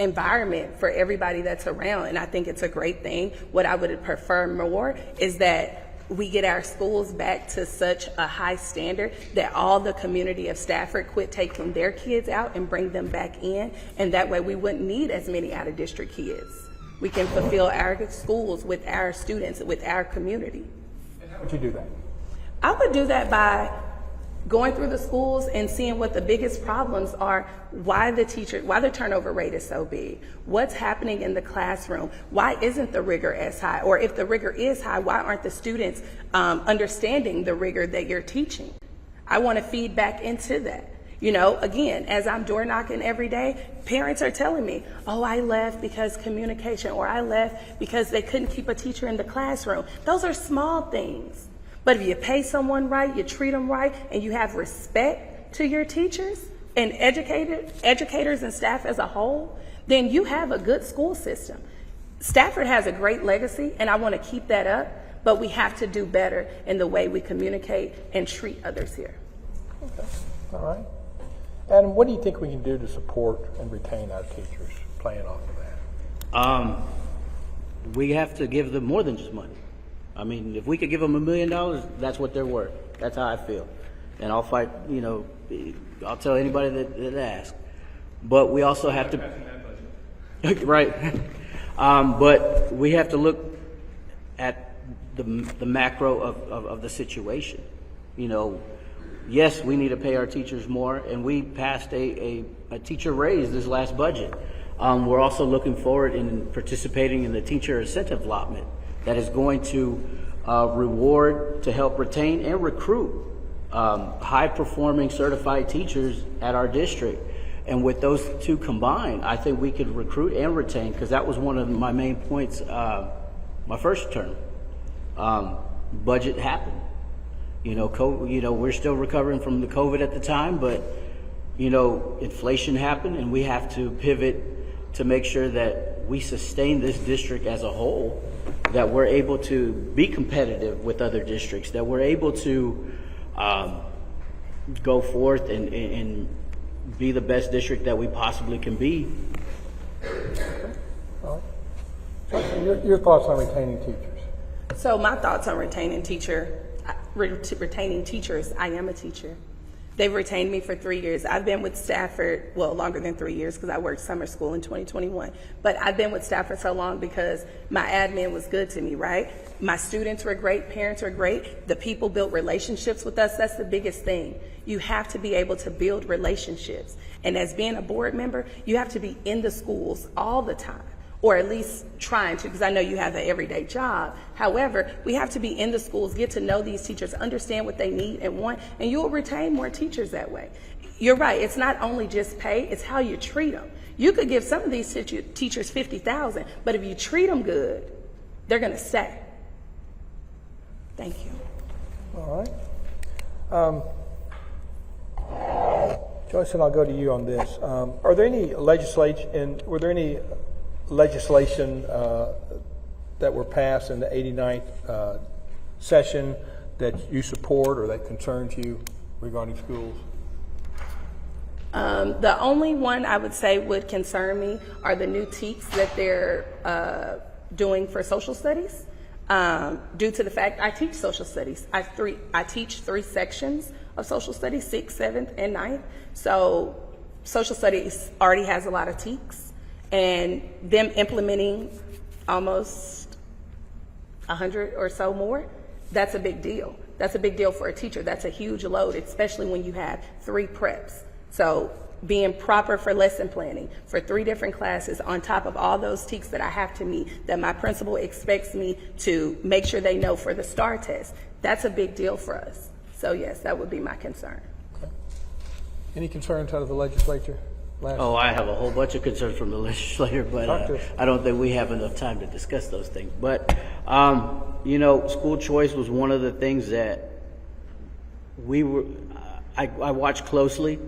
environment for everybody that's around. And I think it's a great thing. What I would prefer more is that we get our schools back to such a high standard that all the community of Stafford quit taking their kids out and bring them back in. And that way we wouldn't need as many out of district kids. We can fulfill our schools with our students, with our community. And how would you do that? I would do that by going through the schools and seeing what the biggest problems are, why the turnover rate is so big, what's happening in the classroom, why isn't the rigor as high, or if the rigor is high, why aren't the students understanding the rigor that you're teaching? I want to feed back into that. You know, again, as I'm door knocking every day, parents are telling me, oh, I left because communication, or I left because they couldn't keep a teacher in the classroom. Those are small things. But if you pay someone right, you treat them right, and you have respect to your teachers and educators and staff as a whole, then you have a good school system. Stafford has a great legacy, and I want to keep that up, but we have to do better in the way we communicate and treat others here. Okay, all right. Adam, what do you think we can do to support and retain our teachers, playing off of that? We have to give them more than just money. I mean, if we could give them $1 million, that's what they're worth. That's how I feel. And I'll fight, you know, I'll tell anybody that asks. But we also have to, right. But we have to look at the macro of the situation. You know, yes, we need to pay our teachers more, and we passed a teacher raise this last budget. We're also looking forward in participating in the teacher incentive allotment that is going to reward, to help retain and recruit high-performing certified teachers at our district. And with those two combined, I think we could recruit and retain, because that was one of my main points my first term. Budget happened. You know, we're still recovering from the COVID at the time, but, you know, inflation happened, and we have to pivot to make sure that we sustain this district as a whole, that we're able to be competitive with other districts, that we're able to go forth and be the best district that we possibly can be. All right. So your thoughts on retaining teachers? So my thoughts on retaining teachers, I am a teacher. They've retained me for 3 years. I've been with Stafford, well, longer than 3 years because I worked summer school in 2021. But I've been with Stafford so long because my admin was good to me, right? My students were great, parents were great. The people built relationships with us. That's the biggest thing. You have to be able to build relationships. And as being a board member, you have to be in the schools all the time, or at least trying to, because I know you have an everyday job. However, we have to be in the schools, get to know these teachers, understand what they need and want, and you'll retain more teachers that way. You're right, it's not only just pay, it's how you treat them. You could give some of these teachers $50,000, but if you treat them good, they're gonna stay. Thank you. All right. Joycelyn, I'll go to you on this. Were there any legislation that were passed in the 89th session that you support or that concerns you regarding schools? The only one I would say would concern me are the new TEKs that they're doing for social studies. Due to the fact I teach social studies. I teach 3 sections of social studies, 6th, 7th, and 9th. So social studies already has a lot of TEKs, and them implementing almost 100 or so more, that's a big deal. That's a big deal for a teacher. That's a huge load, especially when you have 3 preps. So being proper for lesson planning for 3 different classes on top of all those TEKs that I have to meet, that my principal expects me to make sure they know for the STAR test, that's a big deal for us. So yes, that would be my concern. Okay. Any concerns out of the legislature? I have a whole bunch of concerns from the legislature, but I don't think we have enough time to discuss those things. But, you know, school choice was one of the things that I watched closely.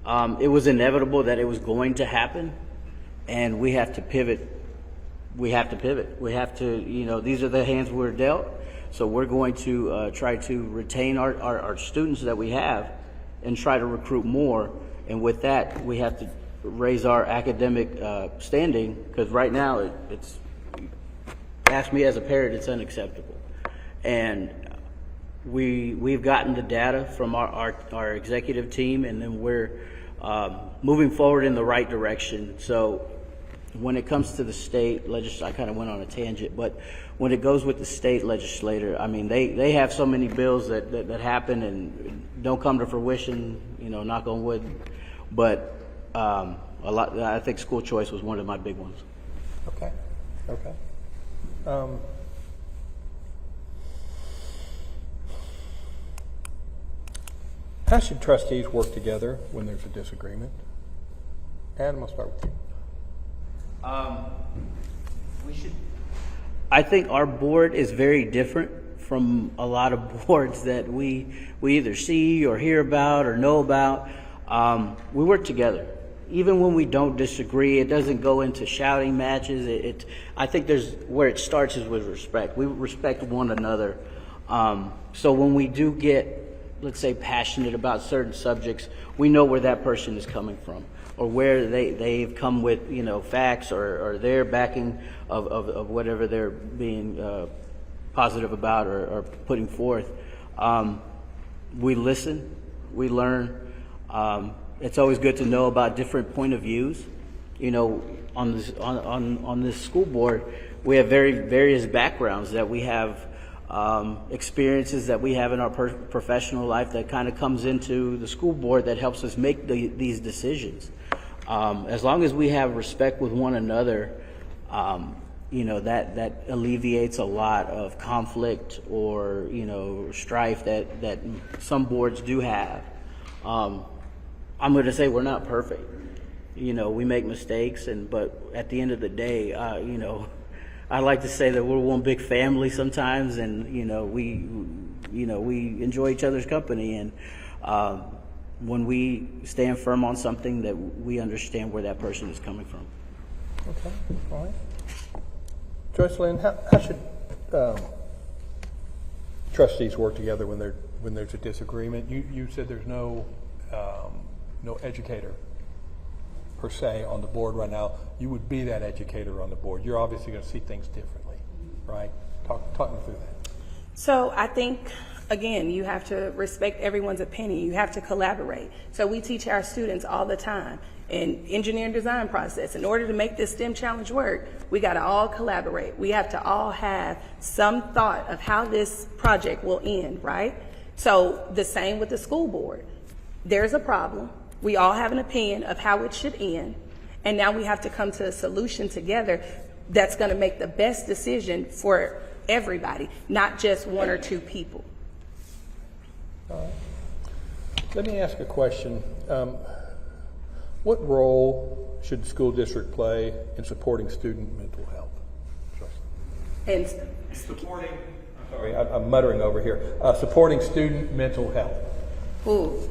It was inevitable that it was going to happen, and we have to pivot. We have to pivot. We have to, these are the hands we're dealt. So we're going to try to retain our students that we have and try to recruit more. And with that, we have to raise our academic standing, because right now it's, ask me as a parent, it's unacceptable. And we've gotten the data from our executive team, and then we're moving forward in the right direction. So when it comes to the state legislature, I kind of went on a tangent, but when it goes with the state legislator, I mean, they have so many bills that happen and don't come to fruition, knock on wood. But I think school choice was one of my big ones. Okay. How should trustees work together when there's a disagreement? Adam, I'll start with you. I think our board is very different from a lot of boards that we either see or hear about or know about. We work together. Even when we don't disagree, it doesn't go into shouting matches. I think where it starts is with respect. We respect one another. So when we do get, let's say, passionate about certain subjects, we know where that person is coming from, or where they've come with, facts or their backing of whatever they're being positive about or putting forth. We listen, we learn. It's always good to know about different point of views. On this school board, we have various backgrounds that we have, experiences that we have in our professional life that kind of comes into the school board that helps us make these decisions. As long as we have respect with one another, that alleviates a lot of conflict or strife that some boards do have. I'm going to say we're not perfect. We make mistakes, but at the end of the day, I like to say that we're one big family sometimes, and we enjoy each other's company, and when we stand firm on something, that we understand where that person is coming from. Okay, all right. Joycelyn, how should trustees work together when there's a disagreement? You said there's no educator per se on the board right now. You would be that educator on the board. You're obviously going to see things differently, right? Talk me through that. So I think, again, you have to respect everyone's opinion. You have to collaborate. So we teach our students all the time in engineering design process. In order to make this STEM challenge work, we got to all collaborate. We have to all have some thought of how this project will end, right? So the same with the school board. There's a problem. We all have an opinion of how it should end. And now we have to come to a solution together that's going to make the best decision for everybody, not just one or two people. All right. Let me ask a question. What role should the school district play in supporting student mental health? And supporting, I'm sorry, I'm muttering over here. Supporting student mental health. Ooh.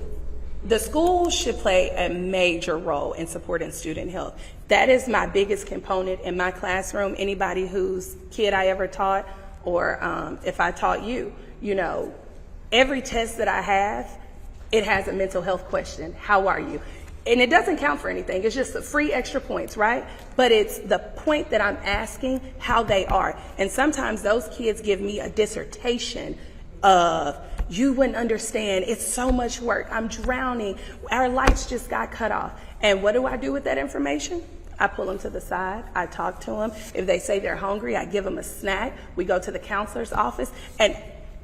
The school should play a major role in supporting student health. That is my biggest component in my classroom. Anybody whose kid I ever taught, or if I taught you, every test that I have, it has a mental health question. How are you? And it doesn't count for anything. It's just the free extra points, right? But it's the point that I'm asking how they are. And sometimes those kids give me a dissertation of, you wouldn't understand. It's so much work. I'm drowning. Our lights just got cut off. And what do I do with that information? I pull them to the side. I talk to them. If they say they're hungry, I give them a snack. We go to the counselor's office. And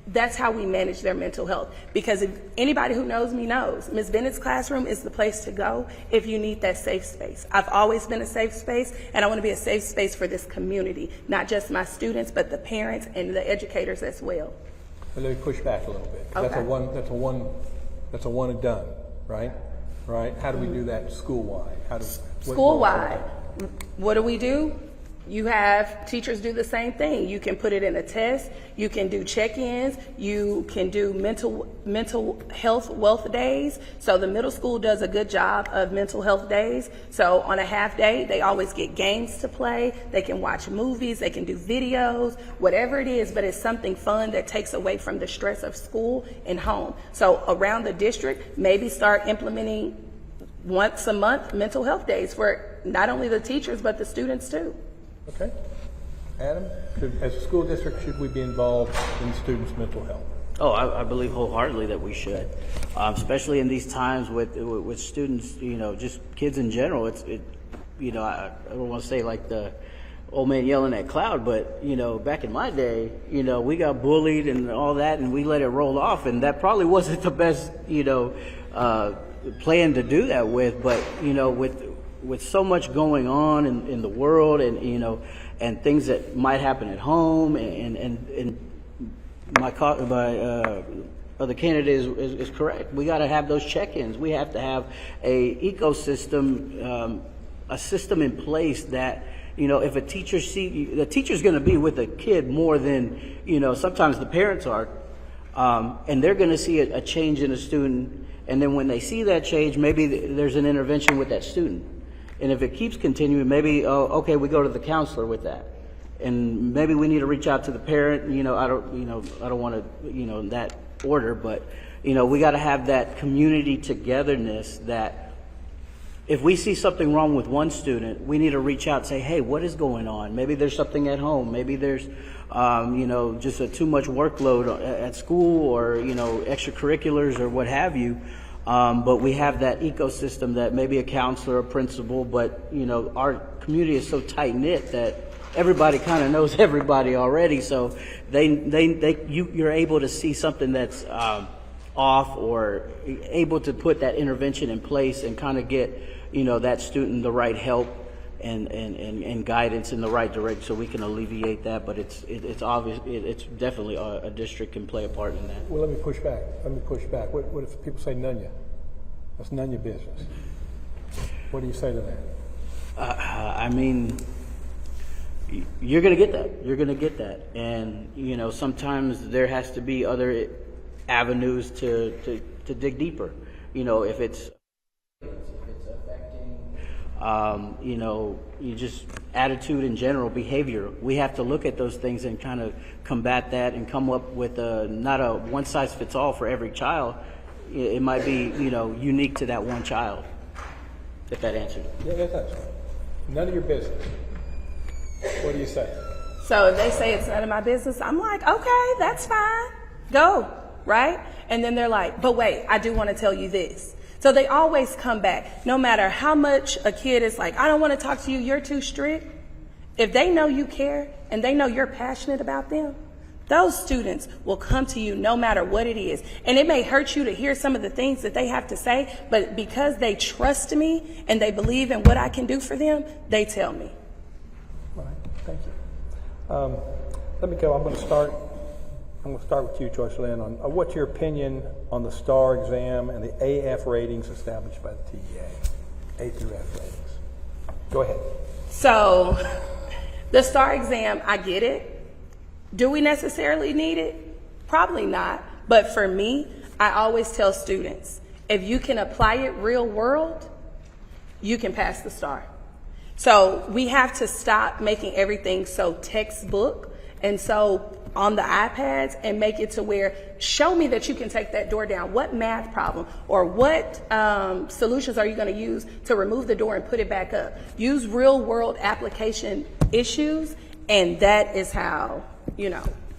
that's how we manage their mental health. Because if anybody who knows me knows, Ms. Bennett's classroom is the place to go if you need that safe space. I've always been a safe space, and I want to be a safe space for this community, not just my students, but the parents and the educators as well. Let me push back a little bit. Okay. That's a one and done, right? Right? How do we do that school-wide? School-wide, what do? You have teachers do the same thing. You can put it in a test. You can do check-ins. You can do mental health wealth days. So the middle school does a good job of mental health days. So on a half day, they always get games to play. They can watch movies. They can do videos, whatever it is, but it's something fun that takes away from the stress of school and home. So around the district, maybe start implementing once a month mental health days for not only the teachers, but the students too. Okay. Adam, as a school district, should we be involved in students' mental health? Oh, I believe wholeheartedly that we should, especially in these times with students, just kids in general. I don't want to say like the old man yelling at cloud, but, back in my day, we got bullied and all that, and we let it roll off, and that probably wasn't the best, plan to do that with, but, with so much going on in the world and things that might happen at home and my other candidate is correct. We got to have those check-ins. We have to have a ecosystem, a system in place that, if a teacher the teacher's going to be with a kid more than, sometimes the parents are, and they're going to see a change in a student. And then when they see that change, maybe there's an intervention with that student. And if it keeps continuing, maybe, okay, we go to the counselor with that. And maybe we need to reach out to the parent. I don't want to, that order, but, we got to have that community togetherness that if we see something wrong with one student, we need to reach out and say, hey, what is going on? Maybe there's something at home. Maybe there's, just a too much workload at school or, extracurriculars or what have you. But we have that ecosystem that maybe a counselor, a principal, but, our community is so tight-knit that everybody kind of knows everybody already. So you're able to see something that's off or able to put that intervention in place and kind of get, that student the right help and guidance in the right direction so we can alleviate that. But it's obvious, it's definitely a district can play a part in that. Well, let me push back. What if people say none ya? That's none your business. What do you say to that? You're going to get that. You're going to get that. And, sometimes there has to be other avenues to dig deeper. If it's affecting, you just attitude in general, behavior. We have to look at those things and kind of combat that and come up with not a one size fits all for every child. It might be, unique to that one child, if that answered it. Yeah, that does. None of your business. What do you say? So if they say it's none of my business, I'm like, okay, that's fine. Go, right? And then they're like, but wait, I do want to tell you this. So they always come back, no matter how much a kid is like, I don't want to talk to you, you're too strict. If they know you care and they know you're passionate about them, those students will come to you no matter what it is. And it may hurt you to hear some of the things that they have to say, but because they trust me and they believe in what I can do for them, they tell me. All right, thank you. Let me go. I'm going to start with you, Joyce Lynn, on what's your opinion on the STAR exam and the AF ratings established by the TEA, A through F ratings. Go ahead. So the STAR exam, I get it. Do we necessarily need it? Probably not. But for me, I always tell students, if you can apply it real world, you can pass the STAR. So we have to stop making everything so textbook and so on the iPads and make it to where, show me that you can take that door down. What math problem or what solutions are you going to use to remove the door and put it back up? Use real world application issues, and that is how,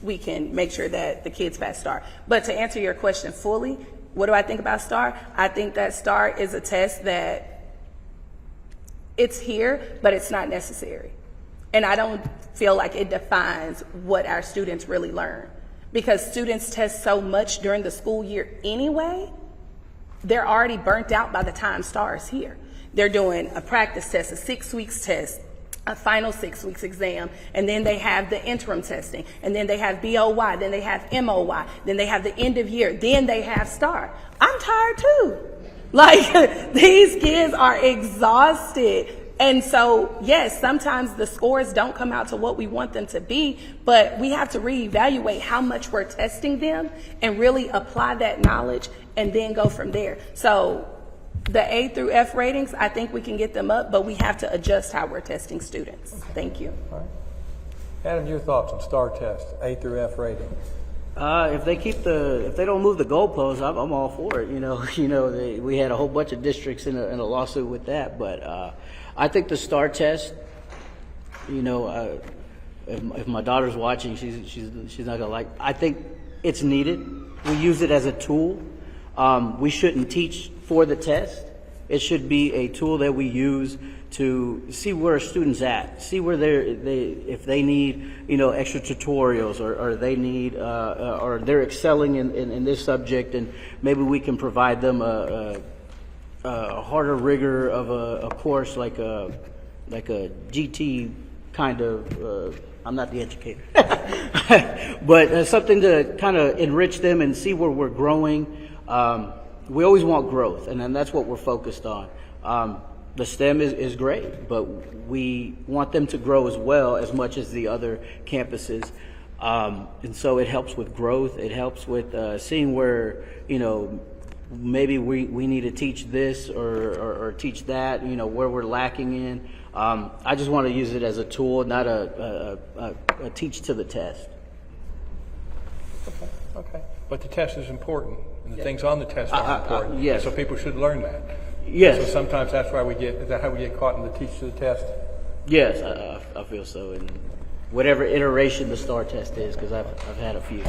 we can make sure that the kids pass STAR. But to answer your question fully, what do I think about STAR? I think that STAR is a test that it's here, but it's not necessary. And I don't feel like it defines what our students really learn, because students test so much during the school year anyway. They're already burnt out by the time STAR is here. They're doing a practice test, a 6 weeks test, a final 6 weeks exam, and then they have the interim testing, and then they have BOY, then they have MOY, then they have the end of year, then they have STAR. I'm tired too. Like, these kids are exhausted. And so, yes, sometimes the scores don't come out to what we want them to be, but we have to reevaluate how much we're testing them and really apply that knowledge and then go from there. So the A through F ratings, I think we can get them up, but we have to adjust how we're testing students. Thank you. All right. Adam, your thoughts on STAR test, A through F rating? If they don't move the goalposts, I'm all for it. We had a whole bunch of districts in a lawsuit with that, but I think the STAR test, if my daughter's watching, she's not gonna like. I think it's needed. We use it as a tool. We shouldn't teach for the test. It should be a tool that we use to see where a student's at, see where if they need, extra tutorials or they need, or they're excelling in this subject, and maybe we can provide them a harder rigor of a course like a GT kind of. I'm not the educator, but something to kind of enrich them and see where we're growing. We always want growth, and then that's what we're focused on. The STEM is great, but we want them to grow as well as much as the other campuses. And so it helps with growth. It helps with seeing where, maybe we need to teach this or teach that, where we're lacking in. I just want to use it as a tool, not a teach to the test. Okay. But the test is important, and the things on the test are important. Yes. So people should learn that. Yes. So sometimes that's why is that how we get caught in the teach to the test? Yes, I feel so. And whatever iteration the STAR test is, because I've had a few.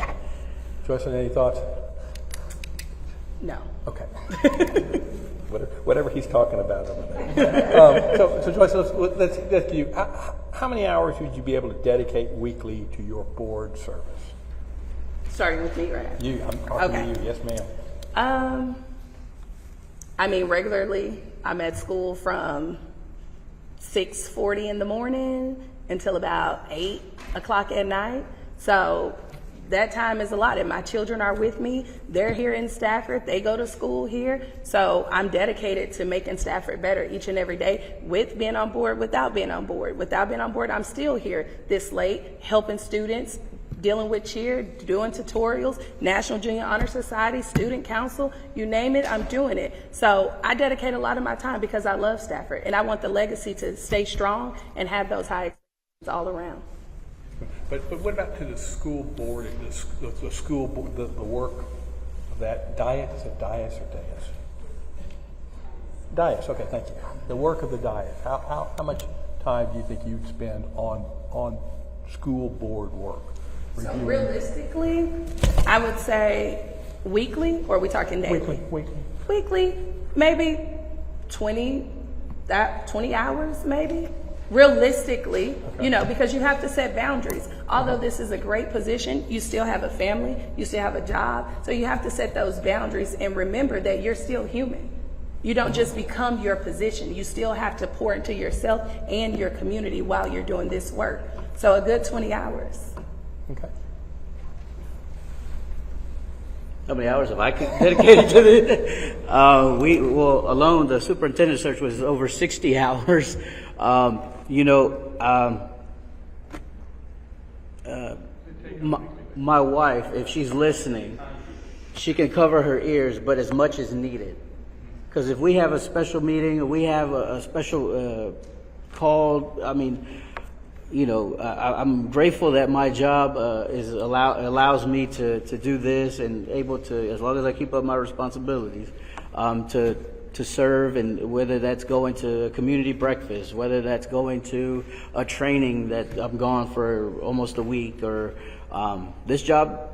Joycelyn, any thoughts? No. Okay. Whatever he's talking about over there. So Joycelyn, let's get you. How many hours would you be able to dedicate weekly to your board service? Starting with me, right? I'm talking to you. Yes, ma'am. Regularly, I'm at school from 6:40 in the morning until about 8 o'clock at night. So that time is allotted. My children are with me. They're here in Stafford. They go to school here. So I'm dedicated to making Stafford better each and every day, with being on board, without being on board. Without being on board, I'm still here this late, helping students, dealing with cheer, doing tutorials, National Junior Honor Society, Student Council, you name it, I'm doing it. So I dedicate a lot of my time because I love Stafford, and I want the legacy to stay strong and have those high expectations all around. But what about to the school board, the school board, the work of that diet? Is it dias or dais? Dias, okay, thank you. The work of the diet. How much time do you think you'd spend on school board work? So realistically, I would say weekly, or are we talking daily? Weekly, maybe 20 hours, maybe. Realistically, because you have to set boundaries. Although this is a great position, you still have a family, you still have a job, so you have to set those boundaries and remember that you're still human. You don't just become your position. You still have to pour into yourself and your community while you're doing this work. So a good 20 hours. Okay. How many hours have I dedicated to this? Alone the superintendent search was over 60 hours. My wife, if she's listening, she can cover her ears, but as much as needed. Because if we have a special meeting or we have a special call, I'm grateful that my job allows me to do this and able to, as long as I keep up my responsibilities, to serve, and whether that's going to a community breakfast, whether that's going to a training that I'm gone for almost a week, or this job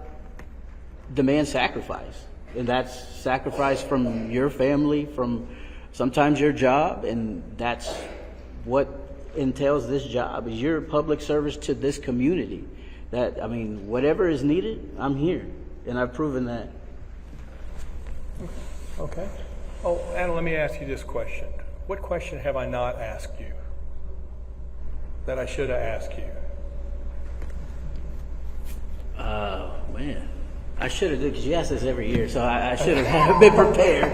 demands sacrifice, and that's sacrifice from your family, from sometimes your job, and that's what entails this job, is your public service to this community. Whatever is needed, I'm here, and I've proven that. Okay. Oh, Anna, let me ask you this question. What question have I not asked you that I should have asked you? Man. I should have, because you ask this every year, so I should have been prepared.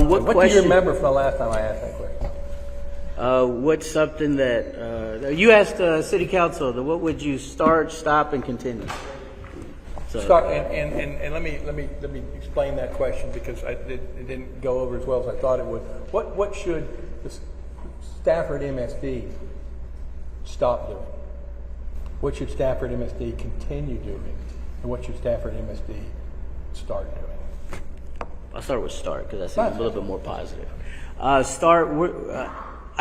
What do you remember from the last time I asked that question? What's something that you asked City Council? What would you start, stop, and continue? So, Start and let me explain that question because it didn't go over as well as I thought it would. What should the Stafford MSD stop doing? What should Stafford MSD continue doing? And what should Stafford MSD start doing? I'll start with start because that seems a little bit more positive. I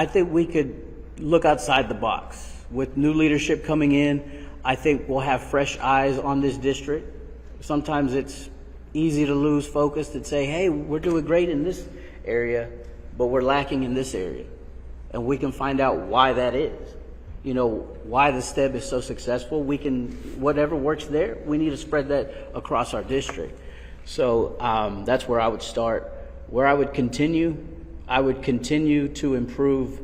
think we could look outside the box. With new leadership coming in, I think we'll have fresh eyes on this district. Sometimes it's easy to lose focus and say, hey, we're doing great in this area, but we're lacking in this area. And we can find out why that is. You know, why the STEM is so successful. We can, whatever works there, we need to spread that across our district. So that's where I would start. Where I would continue to improve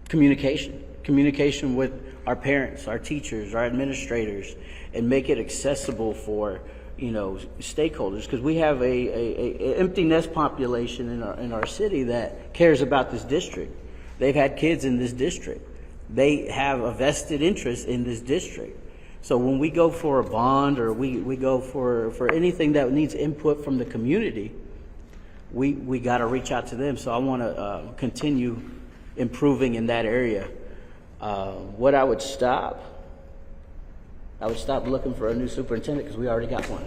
communication with our parents, our teachers, our administrators, and make it accessible for, you know, stakeholders, because we have a empty nest population in our city that cares about this district. They've had kids in this district. They have a vested interest in this district. So when we go for a bond or we go for anything that needs input from the community, we got to reach out to them. So I want to continue improving in that area. What I would stop looking for a new superintendent because we already got one.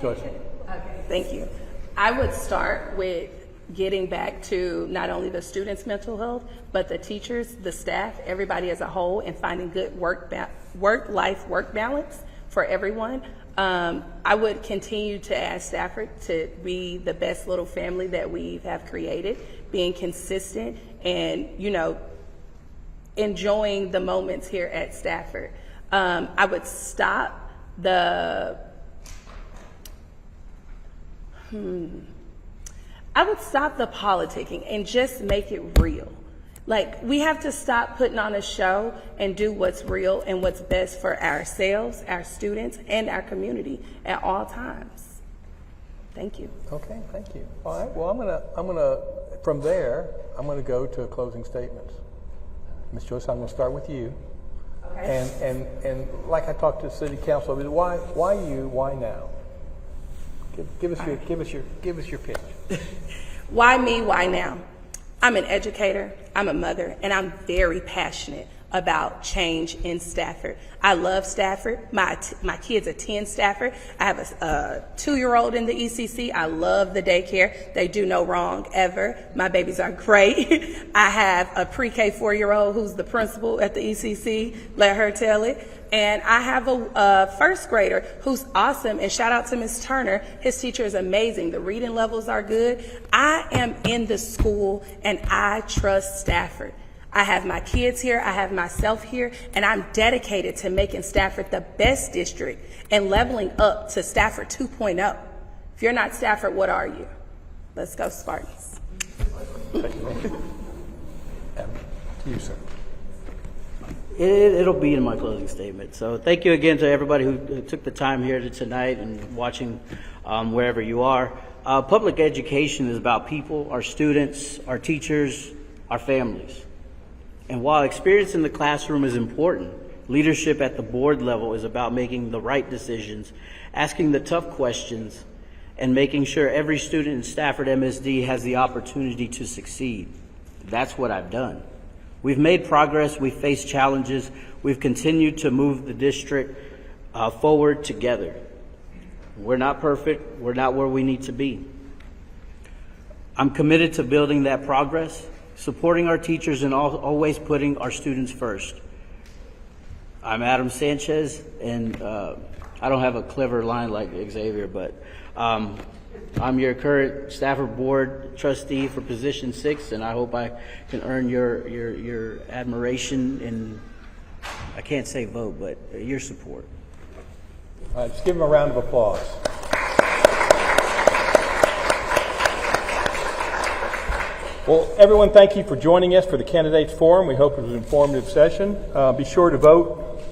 Joyce. Okay, thank you. I would start with getting back to not only the students' mental health, but the teachers, the staff, everybody as a whole, and finding good work-life balance for everyone. I would continue to ask Stafford to be the best little family that we have created, being consistent and, you know, enjoying the moments here at Stafford. I would stop the politicking and just make it real. Like, we have to stop putting on a show and do what's real and what's best for ourselves, our students, and our community at all times. Thank you. Okay, thank you. All right. Well, I'm gonna from there, I'm gonna go to closing statements. Ms. Joyce, I'm gonna start with you. Okay. And like I talked to the city council, I mean, why you? Why now? Give us your pitch. Why me? Why now? I'm an educator, I'm a mother, and I'm very passionate about change in Stafford. I love Stafford. My kids attend Stafford. I have a 2-year-old in the ECC. I love the daycare. They do no wrong ever. My babies are great. I have a pre-K 4-year-old who's the principal at the ECC. Let her tell it. And I have a first grader who's awesome, and shout out to Ms. Turner. His teacher is amazing. The reading levels are good. I am in the school, and I trust Stafford. I have my kids here, I have myself here, and I'm dedicated to making Stafford the best district and leveling up to Stafford 2.0. If you're not Stafford, what are you? Let's go Spartans. You, sir. It'll be in my closing statement. So thank you again to everybody who took the time here tonight and watching wherever you are. Public education is about people, our students, our teachers, our families. And while experience in the classroom is important, leadership at the board level is about making the right decisions, asking the tough questions, and making sure every student in Stafford MSD has the opportunity to succeed. That's what I've done. We've made progress, we've faced challenges, we've continued to move the district forward together. We're not perfect, we're not where we need to be. I'm committed to building that progress, supporting our teachers, and always putting our students first. I'm Adam Sanchez, and I don't have a clever line like Xavier, but I'm your current Stafford Board trustee for position 6, and I hope I can earn your admiration and, I can't say vote, but your support. All right, just give him a round of applause. Well, everyone, thank you for joining us for the Candidates Forum. We hope it was an informative session. Be sure to vote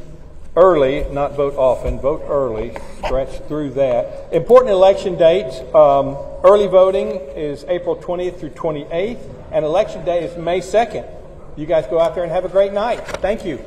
early, not vote often, vote early, scratch through that. Important election dates, early voting is April 20th through 28th, and election day is May 2nd. You guys go out there and have a great night. Thank you.